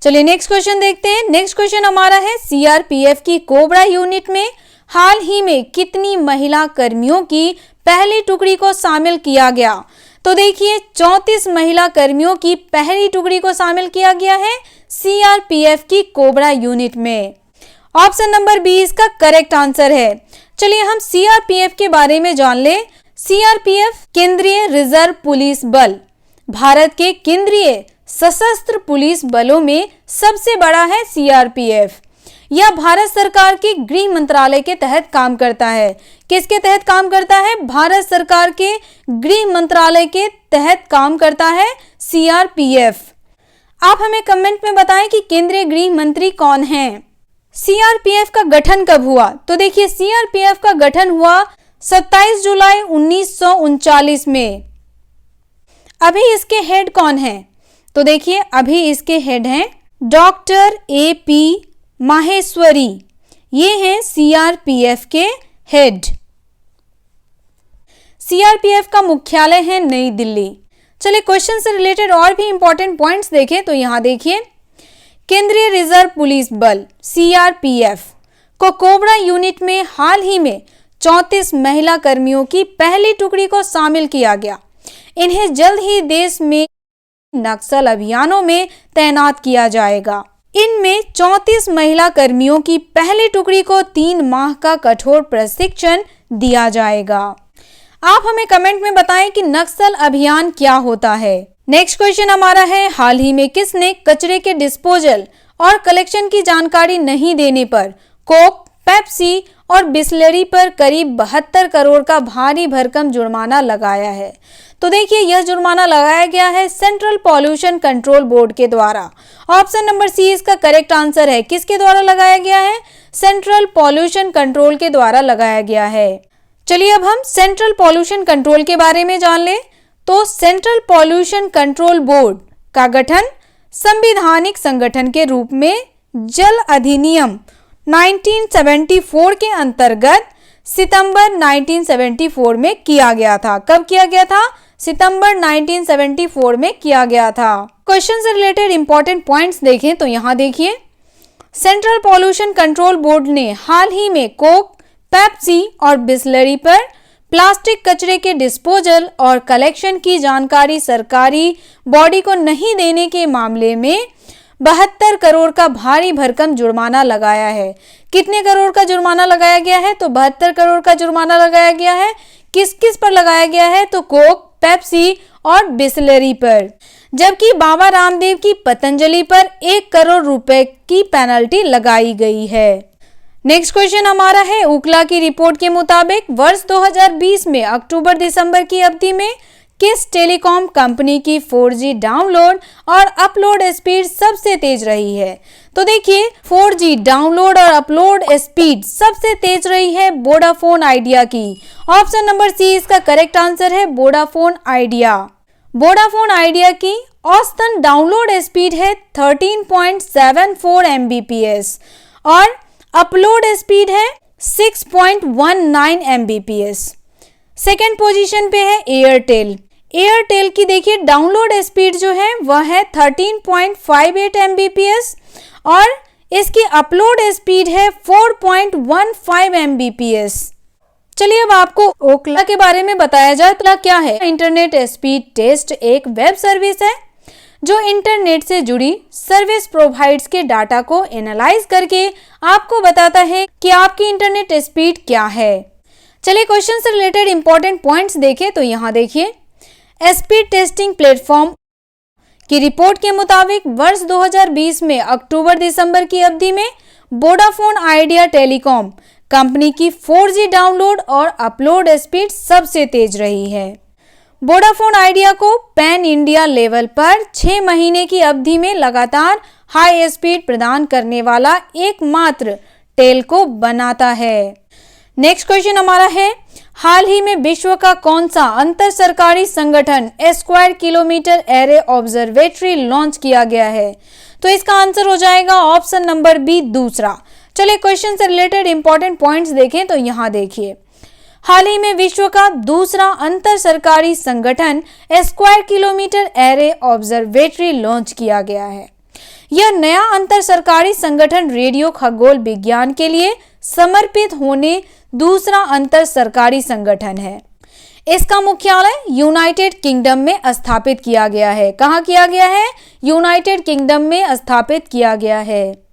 चलिए नेक्स्ट क्वेश्चन देखते हैं। नेक्स्ट क्वेश्चन हमारा है, सीआरपीएफ की कोबरा यूनिट में हाल ही में कितनी महिला कर्मियों की पहली टुकड़ी को शामिल किया गया? तो देखिए, 34 महिला कर्मियों की पहली टुकड़ी को शामिल किया गया है सीआरपीएफ की कोबरा यूनिट में। ऑप्शन नंबर बी इसका करेक्ट आंसर है। चलिए हम सीआरपीएफ के बारे में जान ले। सीआरपीएफ केंद्रीय रिजर्व पुलिस बल, भारत के केंद्रीय सशस्त्र पुलिस बलों में सबसे बड़ा है सीआरपीएफ। यह भारत सरकार के गृह मंत्रालय के तहत काम करता है। किसके तहत काम करता है? भारत सरकार के गृह मंत्रालय के तहत काम करता है सीआरपीएफ। आप हमें कमेंट में बताएं कि केंद्रीय गृह मंत्री कौन हैं। सीआरपीएफ का गठन कब हुआ? तो देखिए, सीआरपीएफ का गठन हुआ 27 जुलाई 1939 में। अभी इसके हेड कौन है? तो देखिए, अभी इसके हेड हैं डॉक्टर AP माहेश्वरी। ये हैं सीआरपीएफ के हेड। सीआरपीएफ का मुख्यालय है नई दिल्ली। चलिए क्वेश्चन से रिलेटेड और भी इंपॉर्टेंट पॉइंट्स देखें। तो यहाँ देखिए, केंद्रीय रिजर्व पुलिस बल सीआरपीएफ को कोबरा यूनिट में हाल ही में 34 महिला कर्मियों की पहली टुकड़ी को शामिल किया गया। इन्हें जल्द ही देश में नक्सल अभियानों में तैनात किया जाएगा। इनमें 34 महिला कर्मियों की पहली टुकड़ी को 3 माह का कठोर प्रशिक्षण दिया जाएगा। आप हमें कमेंट में बताएं कि नक्सल अभियान क्या होता है। नेक्स्ट क्वेश्चन हमारा है, हाल ही में किसने कचरे के डिस्पोजल और कलेक्शन की जानकारी नहीं देने पर कोक, पेप्सी और बिस्लरी पर करीब 72 करोड़ का भारी भरकम जुर्माना लगाया है? तो देखिए, यह जुर्माना लगाया गया है सेंट्रल पॉल्यूशन कंट्रोल बोर्ड के द्वारा। ऑप्शन नंबर सी इसका करेक्ट आंसर है। किसके द्वारा लगाया गया है? सेंट्रल पॉल्यूशन कंट्रोल के द्वारा लगाया गया है। चलिए अब हम सेंट्रल पॉल्यूशन कंट्रोल के बारे में जान लें। तो सेंट्रल पॉल्यूशन कंट्रोल बोर्ड का गठन संवैधानिक संगठन के रूप में जल अधिनियम 1974 के अंतर्गत सितंबर 1974 में किया गया था। कब किया गया था? सितंबर 1974 में किया गया था। क्वेश्चन से रिलेटेड इंपॉर्टेंट पॉइंट्स देखें तो यहाँ देखिए, सेंट्रल पॉल्यूशन कंट्रोल बोर्ड ने हाल ही में कोक, पेप्सी और बिस्लरी पर प्लास्टिक कचरे के डिस्पोजल और कलेक्शन की जानकारी सरकारी बॉडी को नहीं देने के मामले में 72 करोड़ का भारी भरकम जुर्माना लगाया है। कितने करोड़ का जुर्माना लगाया गया है? तो 72 करोड़ का जुर्माना लगाया गया है। किस किस पर लगाया गया है? तो कोक, पेप्सी और बिस्लरी पर। जबकि बाबा रामदेव की पतंजलि पर 1 करोड़ रुपए की पेनल्टी लगाई गई है। नेक्स्ट क्वेश्चन हमारा है, उकला की रिपोर्ट के मुताबिक वर्ष 2020 में अक्टूबर दिसंबर की अवधि में किस टेलीकॉम कंपनी की 4G डाउनलोड और अपलोड स्पीड सबसे तेज रही है? तो देखिए, 4G डाउनलोड और अपलोड स्पीड सबसे तेज रही है वोडाफोन आइडिया की। ऑप्शन नंबर सी इसका करेक्ट आंसर है, वोडाफोन आइडिया। वोडाफोन आइडिया की औसतन डाउनलोड स्पीड है 13.74 Mbps और अपलोड स्पीड है 6.19 Mbps। सेकेंड पोजीशन पे है एयरटेल। एयरटेल की देखिए डाउनलोड स्पीड जो है वह है 13.58 Mbps और इसकी अपलोड स्पीड है 4.15 Mbps। चलिए अब आपको ओकला के बारे में बताया जाए तो क्या है। इंटरनेट स्पीड टेस्ट एक वेब सर्विस है जो इंटरनेट से जुड़ी सर्विस प्रोवाइडर्स के डाटा को एनालाइज करके आपको बताता है कि आपकी इंटरनेट स्पीड क्या है। चलिए क्वेश्चन से रिलेटेड इंपॉर्टेंट पॉइंट्स देखें तो यहाँ देखिए, स्पीड टेस्टिंग प्लेटफॉर्म की रिपोर्ट के मुताबिक वर्ष 2020 में अक्टूबर दिसंबर की अवधि में वोडाफोन आइडिया टेलीकॉम कंपनी की 4G डाउनलोड और अपलोड स्पीड सबसे तेज रही है। वोडाफोन आइडिया को पैन इंडिया लेवल पर 6 महीने की अवधि में लगातार हाई स्पीड प्रदान करने वाला एकमात्र टेलको बनाता है। नेक्स्ट क्वेश्चन हमारा है, हाल ही में विश्व का कौन सा अंतर सरकारी संगठन square kilometre array observatory launch किया गया है? तो इसका आंसर हो जाएगा ऑप्शन नंबर बी, दूसरा। चलिए क्वेश्चन से रिलेटेड इंपॉर्टेंट पॉइंट्स देखें तो यहाँ देखिए, हाल ही में विश्व का दूसरा अंतर सरकारी संगठन square kilometre array observatory launch किया गया है। यह नया अंतर सरकारी संगठन रेडियो खगोल विज्ञान के लिए समर्पित होने दूसरा अंतर सरकारी संगठन है। इसका मुख्यालय यूनाइटेड किंगडम में स्थापित किया गया है। कहाँ किया गया है? यूनाइटेड किंगडम में स्थापित किया गया है।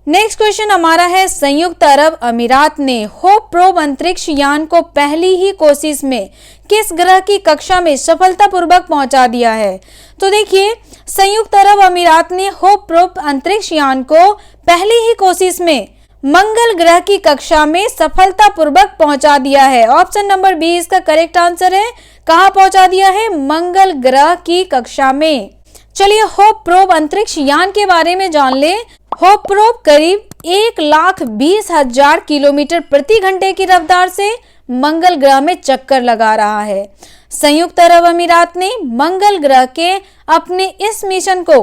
नेक्स्ट क्वेश्चन हमारा है, संयुक्त अरब अमीरात ने होप प्रोब अंतरिक्ष यान को पहली ही कोशिश में किस ग्रह की कक्षा में सफलतापूर्वक पहुंचा दिया है? तो देखिए, संयुक्त अरब अमीरात ने होप प्रोब अंतरिक्ष यान को पहली ही कोशिश में मंगल ग्रह की कक्षा में सफलतापूर्वक पहुंचा दिया है। ऑप्शन नंबर बी इसका करेक्ट आंसर है। कहां पहुंचा दिया है? मंगल ग्रह की कक्षा में। चलिए होप प्रोब अंतरिक्ष यान के बारे में जान ले। होप प्रोब करीब 1,20,000 किलोमीटर प्रति घंटे की रफ्तार से मंगल ग्रह में चक्कर लगा रहा है। संयुक्त अरब अमीरात ने मंगल ग्रह के अपने इस मिशन को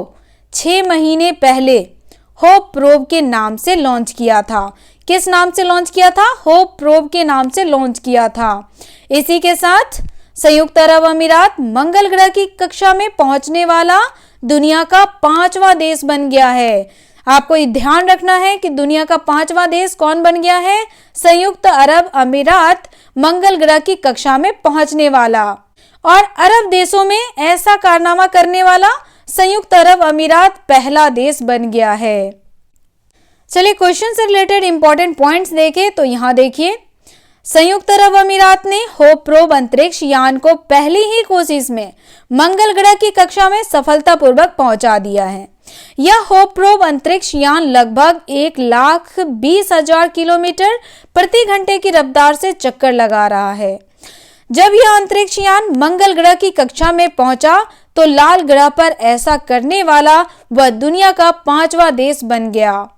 6 महीने पहले होप प्रोब के नाम से लॉन्च किया था। किस नाम से लॉन्च किया था? होप प्रोब के नाम से लॉन्च किया था। इसी के साथ संयुक्त अरब अमीरात मंगल ग्रह की कक्षा में पहुंचने वाला दुनिया का 5वां देश बन गया है। आपको ये ध्यान रखना है कि दुनिया का 5वां देश कौन बन गया है? संयुक्त अरब अमीरात, मंगल ग्रह की कक्षा में पहुंचने वाला। और अरब देशों में ऐसा कारनामा करने वाला संयुक्त अरब अमीरात पहला देश बन गया है। चलिए क्वेश्चन से रिलेटेड इंपॉर्टेंट पॉइंट्स देखें तो यहाँ देखिए, संयुक्त अरब अमीरात ने होप प्रोब अंतरिक्ष यान को पहली ही कोशिश में मंगल ग्रह की कक्षा में सफलतापूर्वक पहुंचा दिया है। यह होप प्रोब अंतरिक्ष यान लगभग 1,20,000 किलोमीटर प्रति घंटे की रफ्तार से चक्कर लगा रहा है। जब यह अंतरिक्ष यान मंगल ग्रह की कक्षा में पहुंचा तो लाल ग्रह पर ऐसा करने वाला वह दुनिया का 5वां देश बन गया।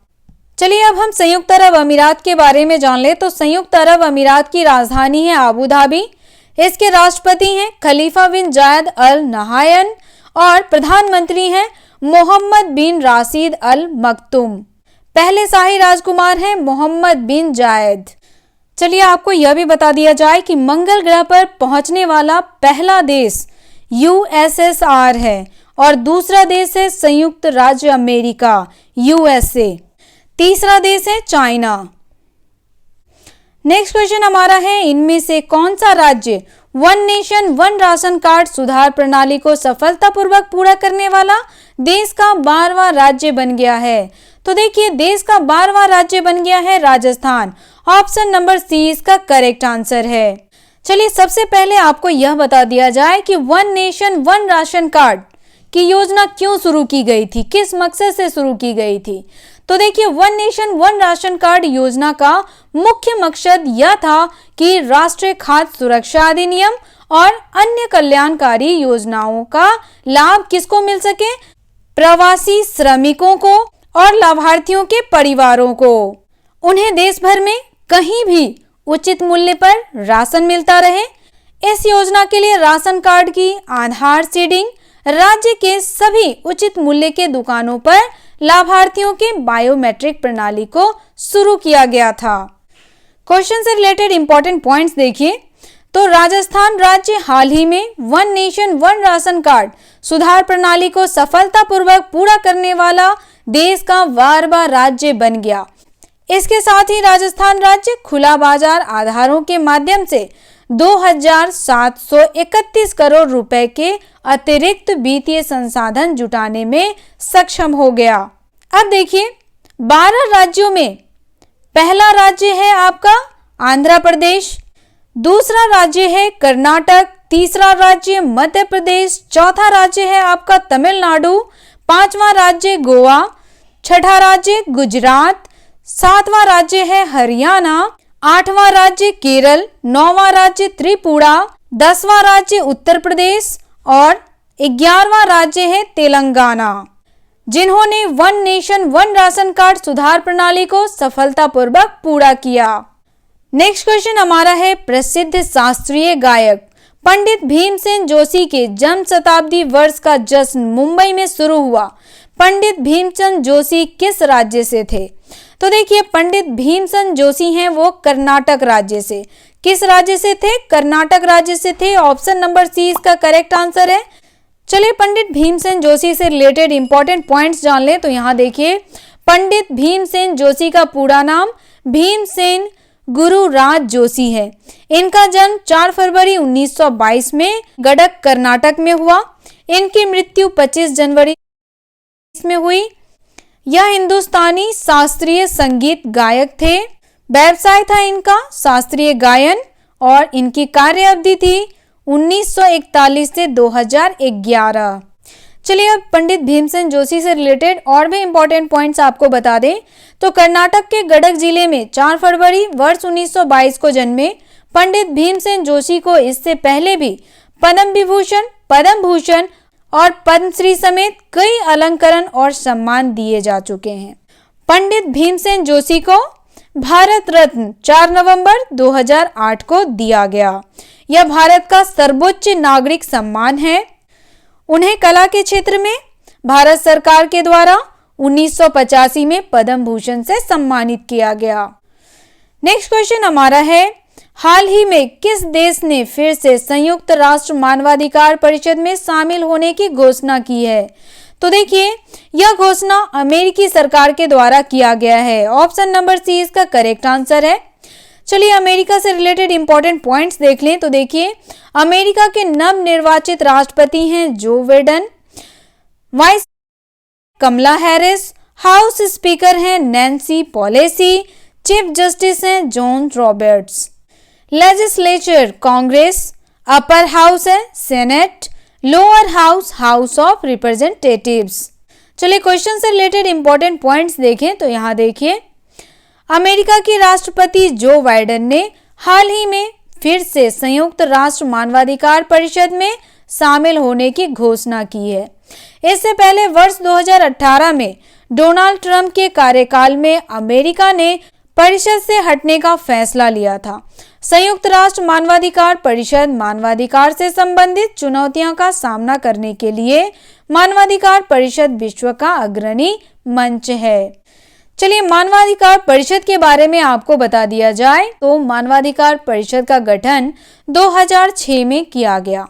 चलिए अब हम संयुक्त अरब अमीरात के बारे में जान ले तो संयुक्त अरब अमीरात की राजधानी है आबू धाबी। इसके राष्ट्रपति हैं खलीफा बिन जायद अल नहायन और प्रधानमंत्री हैं मोहम्मद बिन राशिद अल मक्तूम। पहले शाही राजकुमार हैं मोहम्मद बिन जायद। चलिए आपको यह भी बता दिया जाए कि मंगल ग्रह पर पहुंचने वाला पहला देश यूएसएसआर है और दूसरा देश है संयुक्त राज्य अमेरिका यूएसए। तीसरा देश है चाइना। नेक्स्ट क्वेश्चन हमारा है, इनमें से कौन सा राज्य one nation one ration card सुधार प्रणाली को सफलतापूर्वक पूरा करने वाला देश का 12वां राज्य बन गया है? तो देखिए देश का 12वां राज्य बन गया है राजस्थान। ऑप्शन नंबर सी इसका करेक्ट आंसर है। चलिए सबसे पहले आपको यह बता दिया जाए कि one nation one ration card की योजना क्यों शुरू की गई थी, किस मकसद से शुरू की गई थी? तो देखिए one nation one ration card योजना का मुख्य मकसद यह था कि राष्ट्रीय खाद्य सुरक्षा अधिनियम और अन्य कल्याणकारी योजनाओं का लाभ किसको मिल सके? प्रवासी श्रमिकों को और लाभार्थियों के परिवारों को। उन्हें देश भर में कहीं भी उचित मूल्य पर राशन मिलता रहे। इस योजना के लिए राशन कार्ड की आधार सीडिंग राज्य के सभी उचित मूल्य के दुकानों पर लाभार्थियों के बायोमेट्रिक प्रणाली को शुरू किया गया था। क्वेश्चन से रिलेटेड इंपॉर्टेंट पॉइंट्स देखिए तो राजस्थान राज्य हाल ही में one nation one ration card सुधार प्रणाली को सफलतापूर्वक पूरा करने वाला देश का 12वां राज्य बन गया। इसके साथ ही राजस्थान राज्य खुला बाजार आधारों के माध्यम से 2,731 करोड़ रुपए के अतिरिक्त वित्तीय संसाधन जुटाने में सक्षम हो गया। अब देखिए 12 राज्यों में पहला राज्य है आपका आंध्र प्रदेश, दूसरा राज्य है कर्नाटक, तीसरा राज्य मध्य प्रदेश, चौथा राज्य है आपका तमिलनाडु, पांचवा राज्य गोवा, छठा राज्य गुजरात, सातवां राज्य है हरियाणा, आठवां राज्य केरल, नौवां राज्य त्रिपुरा, 10वां राज्य उत्तर प्रदेश और 11वां राज्य है तेलंगाना, जिन्होंने one nation one ration card सुधार प्रणाली को सफलतापूर्वक पूरा किया। नेक्स्ट क्वेश्चन हमारा है, प्रसिद्ध शास्त्रीय गायक पंडित भीमसेन जोशी के जन्म शताब्दी वर्ष का जश्न मुंबई में शुरू हुआ। पंडित भीमसेन जोशी किस राज्य से थे? तो देखिए पंडित भीमसेन जोशी हैं वो कर्नाटक राज्य से। किस राज्य से थे? कर्नाटक राज्य से थे। ऑप्शन नंबर सी इसका करेक्ट आंसर है। चलिए पंडित भीमसेन जोशी से रिलेटेड इंपॉर्टेंट पॉइंट्स जान लें तो यहाँ देखिए पंडित भीमसेन जोशी का पूरा नाम भीमसेन गुरुराज जोशी है। इनका जन्म 4 फरवरी 1922 में गडक कर्नाटक में हुआ। इनकी मृत्यु 25 जनवरी में हुई। यह हिंदुस्तानी शास्त्रीय संगीत गायक थे। व्यवसाय था इनका शास्त्रीय गायन और इनकी कार्य अवधि थी 1941 से 2011। चलिए अब पंडित भीमसेन जोशी से रिलेटेड और भी इंपॉर्टेंट पॉइंट्स आपको बता दें तो कर्नाटक के गडक जिले में 4 फरवरी वर्ष 1922 को जन्मे पंडित भीमसेन जोशी को इससे पहले भी पद्म विभूषण, पद्म भूषण और पद्मश्री समेत कई अलंकरण और सम्मान दिए जा चुके हैं। पंडित भीमसेन जोशी को भारत रत्न 4 नवंबर 2008 को दिया गया। यह भारत का सर्वोच्च नागरिक सम्मान है। उन्हें कला के क्षेत्र में भारत सरकार के द्वारा 1985 में पद्म भूषण से सम्मानित किया गया। नेक्स्ट क्वेश्चन हमारा है, हाल ही में किस देश ने फिर से संयुक्त राष्ट्र मानवाधिकार परिषद में शामिल होने की घोषणा की है? तो देखिए यह घोषणा अमेरिकी सरकार के द्वारा किया गया है। ऑप्शन नंबर सी इसका करेक्ट आंसर है। चलिए अमेरिका से रिलेटेड इंपॉर्टेंट पॉइंट्स देख लें। तो देखिए अमेरिका के नवनिर्वाचित राष्ट्रपति हैं Joe Biden, vice Kamala Harris, house speaker हैं नैन्सी पेलोसी, चीफ जस्टिस हैं John Roberts, legislature Congress, upper house है Senate, lower house house of representatives. चलिए क्वेश्चन से रिलेटेड इंपॉर्टेंट पॉइंट्स देखें। तो यहाँ देखिए अमेरिका के राष्ट्रपति जो बाइडेन ने हाल ही में फिर से संयुक्त राष्ट्र मानवाधिकार परिषद में शामिल होने की घोषणा की है। इससे पहले वर्ष 2018 में डोनाल्ड ट्रंप के कार्यकाल में अमेरिका ने परिषद से हटने का फैसला लिया था। संयुक्त राष्ट्र मानवाधिकार परिषद मानवाधिकार से संबंधित चुनौतियों का सामना करने के लिए मानवाधिकार परिषद विश्व का अग्रणी मंच है। चलिए मानवाधिकार परिषद के बारे में आपको बता दिया जाए तो मानवाधिकार परिषद का गठन 2006 में किया गया।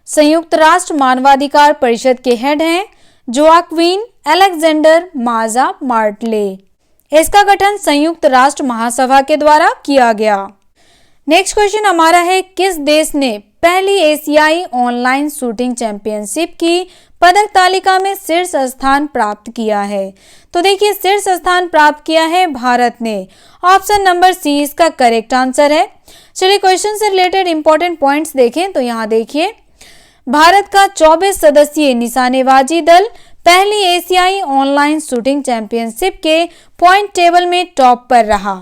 संयुक्त राष्ट्र मानवाधिकार परिषद के हेड हैं जोआक्विन अलेक्जेंडर माजा मार्टले। इसका गठन संयुक्त राष्ट्र महासभा के द्वारा किया गया। नेक्स्ट क्वेश्चन हमारा है किस देश ने पहली एशियाई ऑनलाइन शूटिंग चैंपियनशिप की पदक तालिका में शीर्ष स्थान प्राप्त किया है। तो देखिए शीर्ष स्थान प्राप्त किया है भारत ने। ऑप्शन नंबर सी इसका करेक्ट आंसर है। चलिए क्वेश्चन से रिलेटेड इंपॉर्टेंट पॉइंट्स देखें। तो यहाँ देखिए भारत का 24 सदस्यीय निशानेबाजी दल पहली एशियाई ऑनलाइन शूटिंग चैंपियनशिप के पॉइंट टेबल में टॉप पर रहा।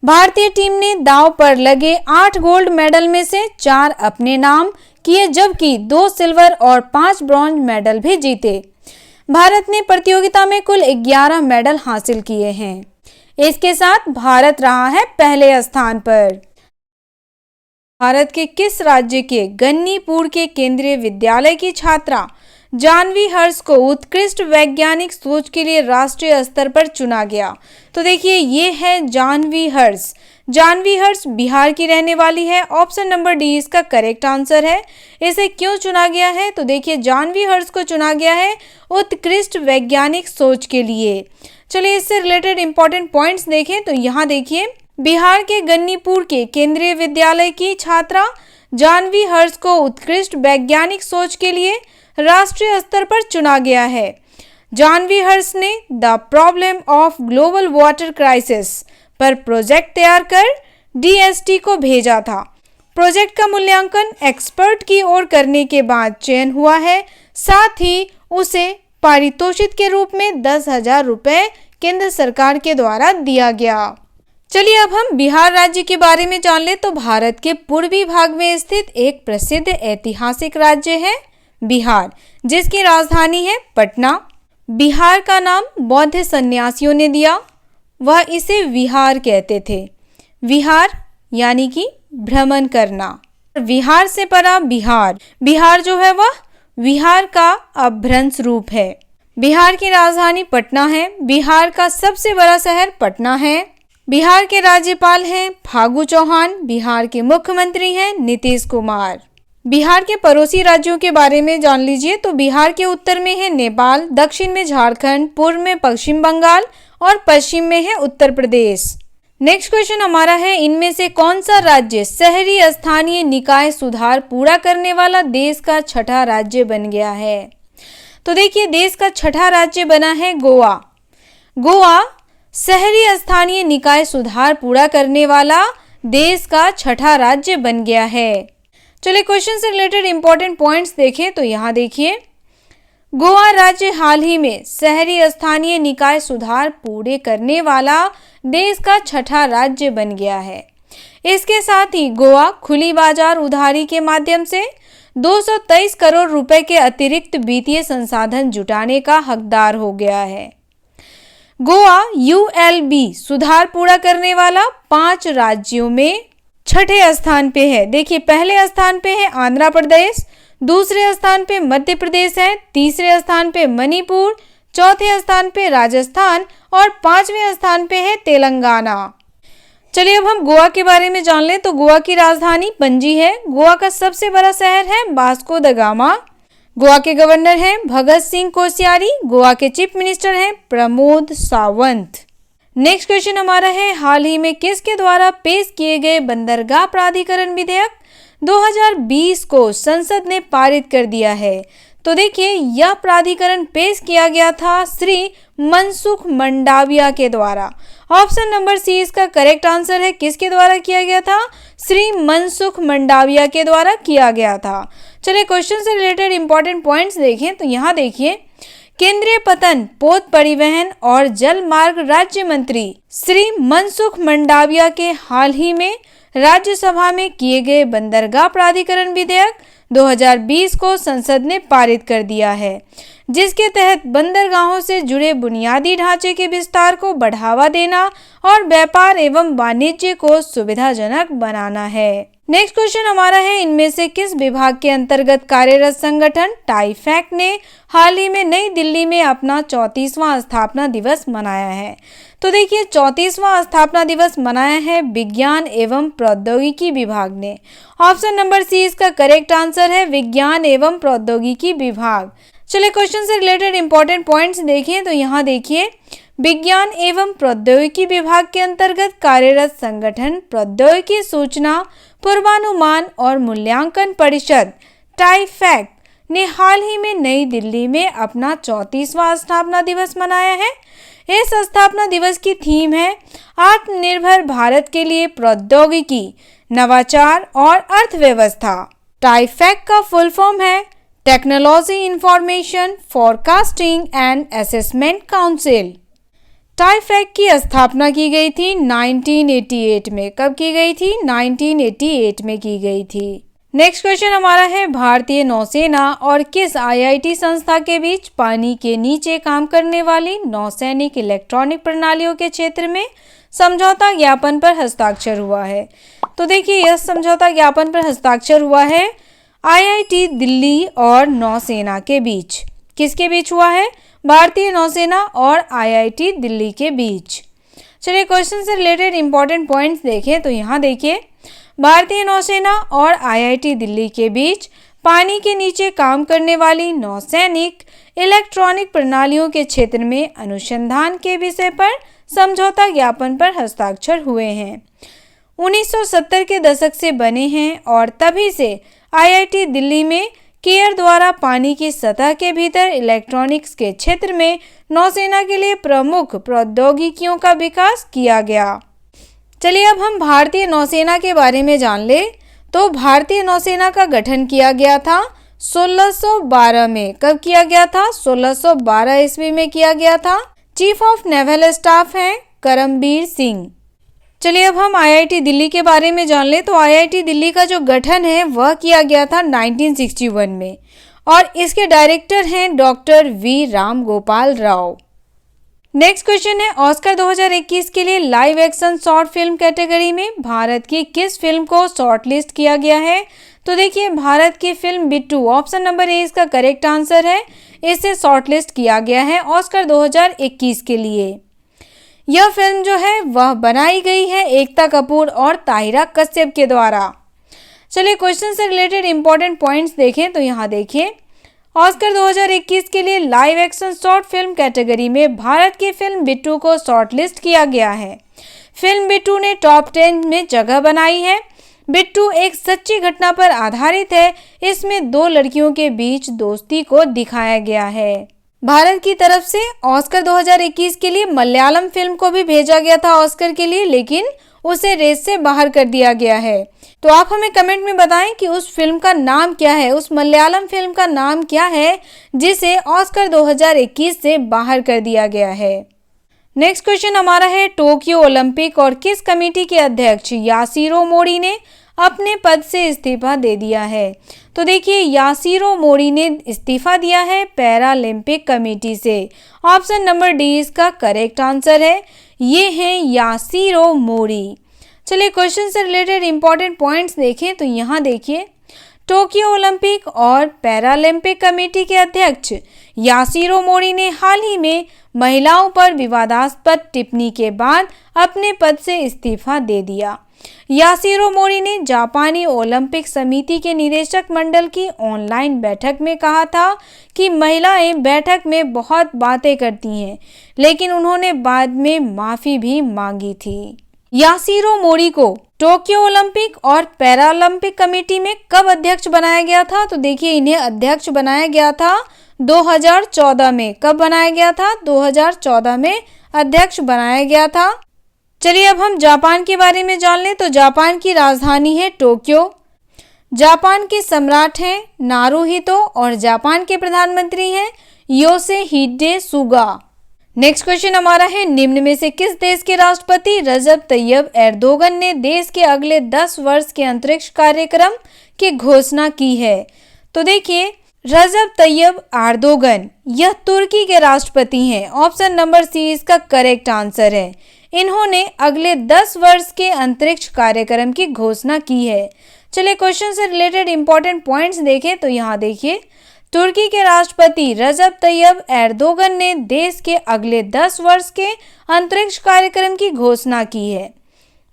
भारतीय टीम ने दांव पर लगे 8 गोल्ड मेडल में से 4 अपने नाम किए जबकि 2 सिल्वर और 5 ब्रॉन्ज मेडल भी जीते। भारत ने प्रतियोगिता में कुल 11 मेडल हासिल किए हैं। इसके साथ भारत रहा है पहले स्थान पर। भारत के किस राज्य के गन्नीपुर के केंद्रीय विद्यालय की छात्रा जानवी हर्ष को उत्कृष्ट वैज्ञानिक सोच के लिए राष्ट्रीय स्तर पर चुना गया? तो देखिए ये है जानवी हर्ष। जानवी हर्ष बिहार की रहने वाली है। ऑप्शन नंबर डी इसका करेक्ट आंसर है। इसे क्यों चुना गया है? तो देखिए जानवी हर्ष को चुना गया है उत्कृष्ट वैज्ञानिक सोच के लिए। चलिए इससे रिलेटेड इंपॉर्टेंट पॉइंट्स देखें। तो यहाँ देखिए बिहार के गन्नीपुर के केंद्रीय विद्यालय की छात्रा जानवी हर्ष को उत्कृष्ट वैज्ञानिक सोच के लिए राष्ट्रीय स्तर पर चुना गया है। जानवी हर्ष ने the problem of global water crisis पर प्रोजेक्ट तैयार कर DST को भेजा था। प्रोजेक्ट का मूल्यांकन एक्सपर्ट की ओर करने के बाद चयन हुआ है। साथ ही उसे पारितोषिक के रूप में 10,000 रुपए केंद्र सरकार के द्वारा दिया गया। चलिए अब हम बिहार राज्य के बारे में जान ले। तो भारत के पूर्वी भाग में स्थित एक प्रसिद्ध ऐतिहासिक राज्य है बिहार, जिसकी राजधानी है पटना। बिहार का नाम बौद्ध सन्यासियों ने दिया। वह इसे विहार कहते थे। विहार यानी कि भ्रमण करना। विहार से परा बिहार। बिहार जो है वह विहार का अपभ्रंश रूप है। बिहार की राजधानी पटना है। बिहार का सबसे बड़ा शहर पटना है। बिहार के राज्यपाल हैं फागू चौहान। बिहार के मुख्यमंत्री हैं नीतीश कुमार। बिहार के पड़ोसी राज्यों के बारे में जान लीजिए। तो बिहार के उत्तर में है नेपाल, दक्षिण में झारखंड, पूर्व में पश्चिम बंगाल और पश्चिम में है उत्तर प्रदेश। नेक्स्ट क्वेश्चन हमारा है इनमें से कौन सा राज्य शहरी स्थानीय निकाय सुधार पूरा करने वाला देश का छठा राज्य बन गया है? तो देखिए देश का छठा राज्य बना है गोवा। गोवा शहरी स्थानीय निकाय सुधार पूरा करने वाला देश का छठा राज्य बन गया है। चलिए क्वेश्चन से रिलेटेड इंपॉर्टेंट पॉइंट्स देखें। तो यहाँ देखिए गोवा राज्य हाल ही में शहरी स्थानीय निकाय सुधार पूरे करने वाला देश का छठा राज्य बन गया है। इसके साथ ही गोवा खुली बाजार उधारी के माध्यम से 223 करोड़ रुपए के अतिरिक्त वित्तीय संसाधन जुटाने का हकदार हो गया है। गोवा ULB सुधार पूरा करने वाला 5 राज्यों में छठे स्थान पे है। देखिए पहले स्थान पे है आंध्र प्रदेश, दूसरे स्थान पे मध्य प्रदेश है, तीसरे स्थान पे मणिपुर, चौथे स्थान पे राजस्थान और 5वें स्थान पे है तेलंगाना। चलिए अब हम गोवा के बारे में जान लें। तो गोवा की राजधानी पणजी है। गोवा का सबसे बड़ा शहर है वास्को द गामा। गोवा के गवर्नर हैं भगत सिंह कोश्यारी। गोवा के चीफ मिनिस्टर हैं प्रमोद सावंत। नेक्स्ट क्वेश्चन हमारा है, हाल ही में किसके द्वारा पेश किए गए बंदरगाह प्राधिकरण विधेयक 2020 को संसद ने पारित कर दिया है? तो देखिए, यह प्राधिकरण पेश किया गया था श्री मनसुख मंडाविया के द्वारा। ऑप्शन नंबर सी इसका करेक्ट आंसर है। किसके द्वारा किया गया था? श्री मनसुख मंडाविया के द्वारा किया गया था। चलिए क्वेश्चन से रिलेटेड इंपॉर्टेंट पॉइंट्स देखें तो यहाँ देखिए, केंद्रीय पतन, पोत परिवहन और जल मार्ग राज्य मंत्री श्री मनसुख मंडाविया के हाल ही में राज्यसभा में किए गए बंदरगाह प्राधिकरण विधेयक 2020 को संसद ने पारित कर दिया है, जिसके तहत बंदरगाहों से जुड़े बुनियादी ढांचे के विस्तार को बढ़ावा देना और व्यापार एवं वाणिज्य को सुविधाजनक बनाना है। नेक्स्ट क्वेश्चन हमारा है, इनमें से किस विभाग के अंतर्गत कार्यरत संगठन टाइफैक ने हाल ही में नई दिल्ली में अपना 34वां स्थापना दिवस मनाया है? तो देखिए, 34वां स्थापना दिवस मनाया है विज्ञान एवं प्रौद्योगिकी विभाग ने। ऑप्शन नंबर सी इसका करेक्ट आंसर है, विज्ञान एवं प्रौद्योगिकी विभाग। चलिए क्वेश्चन से रिलेटेड इंपॉर्टेंट पॉइंट्स देखें तो यहाँ देखिए, विज्ञान एवं प्रौद्योगिकी विभाग के अंतर्गत कार्यरत संगठन प्रौद्योगिकी सूचना पूर्वानुमान और मूल्यांकन परिषद टाइफैक ने हाल ही में नई दिल्ली में अपना 34वां स्थापना दिवस मनाया है। इस स्थापना दिवस की थीम है आत्मनिर्भर भारत के लिए प्रौद्योगिकी, नवाचार और अर्थव्यवस्था। टाइफैक का फुल फॉर्म है technology information forecasting and assessment council. TIFAC की स्थापना की गई थी 1988 में। कब की गई थी? 1988 में की गई थी। नेक्स्ट क्वेश्चन हमारा है, भारतीय नौसेना और किस आईआईटी संस्था के बीच पानी के नीचे काम करने वाली नौसैनिक इलेक्ट्रॉनिक प्रणालियों के क्षेत्र में समझौता ज्ञापन पर हस्ताक्षर हुआ है? तो देखिए, यह समझौता ज्ञापन पर हस्ताक्षर हुआ है आईआईटी दिल्ली और नौसेना के बीच। किसके बीच हुआ है? भारतीय नौसेना और आईआईटी दिल्ली के बीच। चलिए क्वेश्चन से रिलेटेड इंपॉर्टेंट पॉइंट्स देखें तो यहाँ देखिए, भारतीय नौसेना और आईआईटी दिल्ली के बीच पानी के नीचे काम करने वाली नौसैनिक इलेक्ट्रॉनिक प्रणालियों के क्षेत्र में अनुसंधान के विषय पर समझौता ज्ञापन पर हस्ताक्षर हुए हैं। 1970 के दशक से बने हैं और तभी से आईआईटी दिल्ली में केयर द्वारा पानी की सतह के भीतर इलेक्ट्रॉनिक्स के क्षेत्र में नौसेना के लिए प्रमुख प्रौद्योगिकियों का विकास किया गया। चलिए अब हम भारतीय नौसेना के बारे में जान ले तो भारतीय नौसेना का गठन किया गया था 1612 में। कब किया गया था? 1612 ईस्वी में किया गया था। चीफ ऑफ नेवल स्टाफ हैं करमबीर सिंह। चलिए अब हम आईआईटी दिल्ली के बारे में जान ले तो आईआईटी दिल्ली का जो गठन है वह किया गया था 1961 में और इसके डायरेक्टर हैं doctor V Ram Gopal Rao. Next question है, ऑस्कर 2021 के लिए live action short film category में भारत की किस फिल्म को शॉर्टलिस्ट किया गया है? तो देखिए, भारत की film Bittu. Option number A इसका करेक्ट आंसर है। इसे शॉर्टलिस्ट किया गया है ऑस्कर 2021 के लिए। यह फिल्म जो है वह बनाई गई है एकता कपूर और ताहिरा कश्यप के द्वारा। चलिए क्वेश्चन से रिलेटेड इंपॉर्टेंट पॉइंट्स देखें तो यहाँ देखिए, ऑस्कर 2021 के लिए live action short film category में भारत की फिल्म बिट्टू को शॉर्टलिस्ट किया गया है। फिल्म बिट्टू ने टॉप 10 में जगह बनाई है। बिट्टू एक सच्ची घटना पर आधारित है। इसमें दो लड़कियों के बीच दोस्ती को दिखाया गया है। भारत की तरफ से ऑस्कर 2021 के लिए मलयालम फिल्म को भी भेजा गया था ऑस्कर के लिए, लेकिन उसे रेस से बाहर कर दिया गया है। तो आप हमें कमेंट में बताएं कि उस फिल्म का नाम क्या है, उस मलयालम फिल्म का नाम क्या है जिसे ऑस्कर 2021 से बाहर कर दिया गया है। नेक्स्ट क्वेश्चन हमारा है, टोक्यो ओलंपिक और किस कमेटी के अध्यक्ष यासीरो मोरी ने अपने पद से इस्तीफा दे दिया है? तो देखिए, यासीरो मोरी ने इस्तीफा दिया है पैरालंपिक कमेटी से। ऑप्शन नंबर डी इसका करेक्ट आंसर है। ये हैं यासीरो मोरी। चलिए क्वेश्चन से रिलेटेड इंपॉर्टेंट पॉइंट्स देखें तो यहाँ देखिए, टोक्यो ओलंपिक और पैरालंपिक कमेटी के अध्यक्ष यासीरो मोरी ने हाल ही में महिलाओं पर विवादास्पद टिप्पणी के बाद अपने पद से इस्तीफा दे दिया। यासिरो मोरी ने जापानी ओलंपिक समिति के निदेशक मंडल की ऑनलाइन बैठक में कहा था कि महिलाएं बैठक में बहुत बातें करती हैं, लेकिन उन्होंने बाद में माफी भी मांगी थी। यासिरो मोरी को टोक्यो ओलंपिक और पैरालंपिक कमेटी में कब अध्यक्ष बनाया गया था? तो देखिए, इन्हें अध्यक्ष बनाया गया था 2014 में। कब बनाया गया था? 2014 में अध्यक्ष बनाया गया था। चलिए अब हम जापान के बारे में जान लें। तो जापान की राजधानी है टोक्यो। जापान के सम्राट हैं नारुहितो और जापान के प्रधानमंत्री हैं योशिहिडे सुगा। नेक्स्ट क्वेश्चन हमारा है, निम्न में से किस देश के राष्ट्रपति रजब तैयब एर्दोगन ने देश के अगले 10 वर्ष के अंतरिक्ष कार्यक्रम की घोषणा की है? तो देखिए, रजब तैयब एर्दोगन यह तुर्की के राष्ट्रपति हैं। ऑप्शन नंबर सी इसका करेक्ट आंसर है। इन्होंने अगले 10 वर्ष के अंतरिक्ष कार्यक्रम की घोषणा की है। चलिए क्वेश्चन से रिलेटेड इंपॉर्टेंट पॉइंट्स देखें। तो यहाँ देखिए, तुर्की के राष्ट्रपति रजब तैयब एर्दोगन ने देश के अगले 10 वर्ष के अंतरिक्ष कार्यक्रम की घोषणा की है,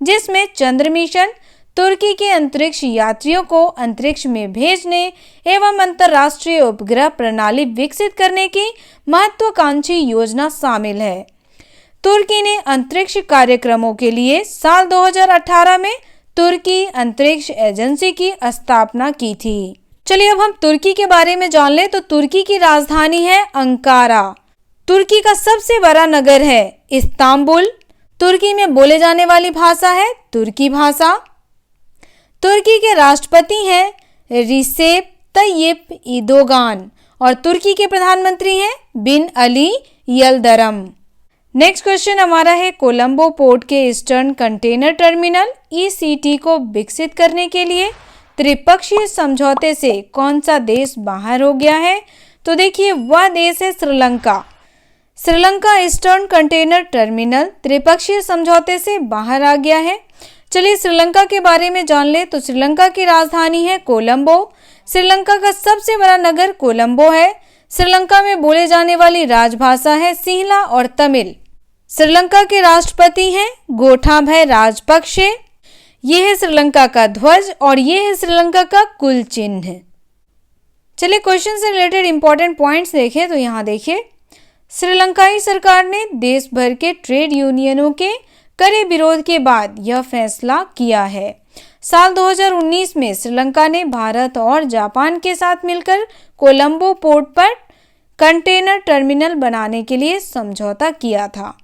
जिसमें चंद्र मिशन, तुर्की के अंतरिक्ष यात्रियों को अंतरिक्ष में भेजने एवं अंतर्राष्ट्रीय उपग्रह प्रणाली विकसित करने की महत्वाकांक्षी योजना शामिल है। तुर्की ने अंतरिक्ष कार्यक्रमों के लिए साल 2018 में तुर्की अंतरिक्ष एजेंसी की स्थापना की थी। चलिए अब हम तुर्की के बारे में जान लें। तो तुर्की की राजधानी है अंकारा। तुर्की का सबसे बड़ा नगर है इस्तांबुल। तुर्की में बोले जाने वाली भाषा है तुर्की भाषा। तुर्की के राष्ट्रपति हैं रिसेप तय्यिप एर्दोगान और तुर्की के प्रधानमंत्री हैं बिन अली यल्दरम। नेक्स्ट क्वेश्चन हमारा है, कोलंबो पोर्ट के ईस्टर्न कंटेनर टर्मिनल ECT को विकसित करने के लिए त्रिपक्षीय समझौते से कौन सा देश बाहर हो गया है? तो देखिए, वह देश है Sri Lanka. Sri Lanka eastern container terminal त्रिपक्षीय समझौते से बाहर आ गया है। चलिए श्रीलंका के बारे में जान ले। तो श्रीलंका की राजधानी है कोलंबो। श्रीलंका का सबसे बड़ा नगर कोलंबो है। श्रीलंका में बोले जाने वाली राजभाषा है सिंहला और तमिल। श्रीलंका के राष्ट्रपति हैं गोटाबय राजपक्षे। ये है श्रीलंका का ध्वज और ये है श्रीलंका का कुल चिन्ह। चलिए क्वेश्चन से रिलेटेड इंपॉर्टेंट पॉइंट्स देखें। तो यहाँ देखिए, श्रीलंकाई सरकार ने देश भर के ट्रेड यूनियनों के कड़े विरोध के बाद यह फैसला किया है। साल 2019 में श्रीलंका ने भारत और जापान के साथ मिलकर कोलंबो पोर्ट पर कंटेनर टर्मिनल बनाने के लिए समझौता किया था।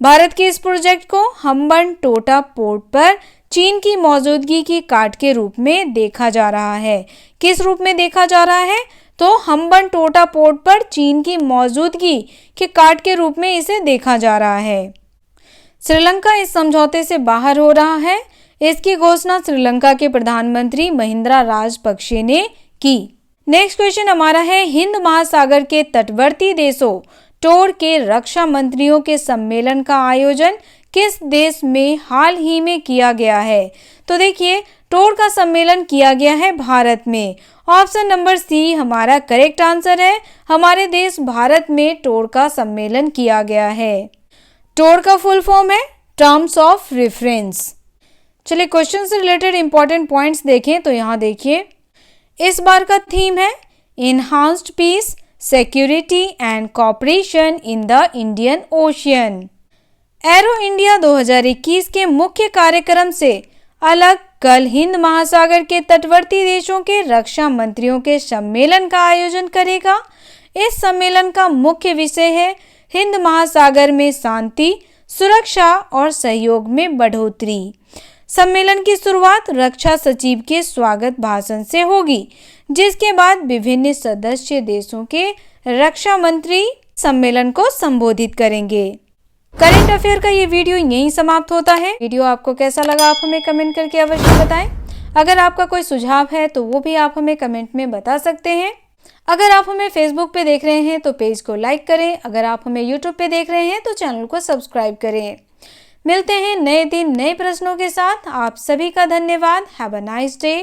भारत के इस प्रोजेक्ट को हम्बनटोटा पोर्ट पर चीन की मौजूदगी की कार्ड के रूप में देखा जा रहा है। किस रूप में देखा जा रहा है? तो हम्बनटोटा पोर्ट पर चीन की मौजूदगी के कार्ड के रूप में इसे देखा जा रहा है। श्रीलंका इस समझौते से बाहर हो रहा है। इसकी घोषणा श्रीलंका के प्रधानमंत्री महिंद्रा राजपक्षे ने की। नेक्स्ट क्वेश्चन हमारा है, हिंद महासागर के तटवर्ती देशों टोर के रक्षा मंत्रियों के सम्मेलन का आयोजन किस देश में हाल ही में किया गया है? तो देखिए, टोर का सम्मेलन किया गया है भारत में। ऑप्शन नंबर सी हमारा करेक्ट आंसर है। हमारे देश भारत में टोर का सम्मेलन किया गया है। टोर का फुल फॉर्म है टर्म्स ऑफ रेफरेंस। चलिए क्वेश्चन से रिलेटेड इंपॉर्टेंट पॉइंट्स देखें। तो यहाँ देखिए, इस बार का थीम है enhanced peace, security and cooperation in the Indian ocean. Aero India 2021 के मुख्य कार्यक्रम से अलग कल हिंद महासागर के तटवर्ती देशों के रक्षा मंत्रियों के सम्मेलन का आयोजन करेगा। इस सम्मेलन का मुख्य विषय है हिंद महासागर में शांति, सुरक्षा और सहयोग में बढ़ोतरी। सम्मेलन की शुरुआत रक्षा सचिव के स्वागत भाषण से होगी, जिसके बाद विभिन्न सदस्य देशों के रक्षा मंत्री सम्मेलन को संबोधित करेंगे। करंट अफेयर का ये वीडियो यहीं समाप्त होता है। वीडियो आपको कैसा लगा आप हमें कमेंट करके अवश्य बताएं। अगर आपका कोई सुझाव है तो वो भी आप हमें कमेंट में बता सकते हैं। अगर आप हमें फेसबुक पे देख रहे हैं तो पेज को लाइक करें। अगर आप हमें यूट्यूब पे देख रहे हैं तो चैनल को सब्सक्राइब करें। मिलते हैं नए दिन नए प्रश्नों के साथ। आप सभी का धन्यवाद। Have a nice day.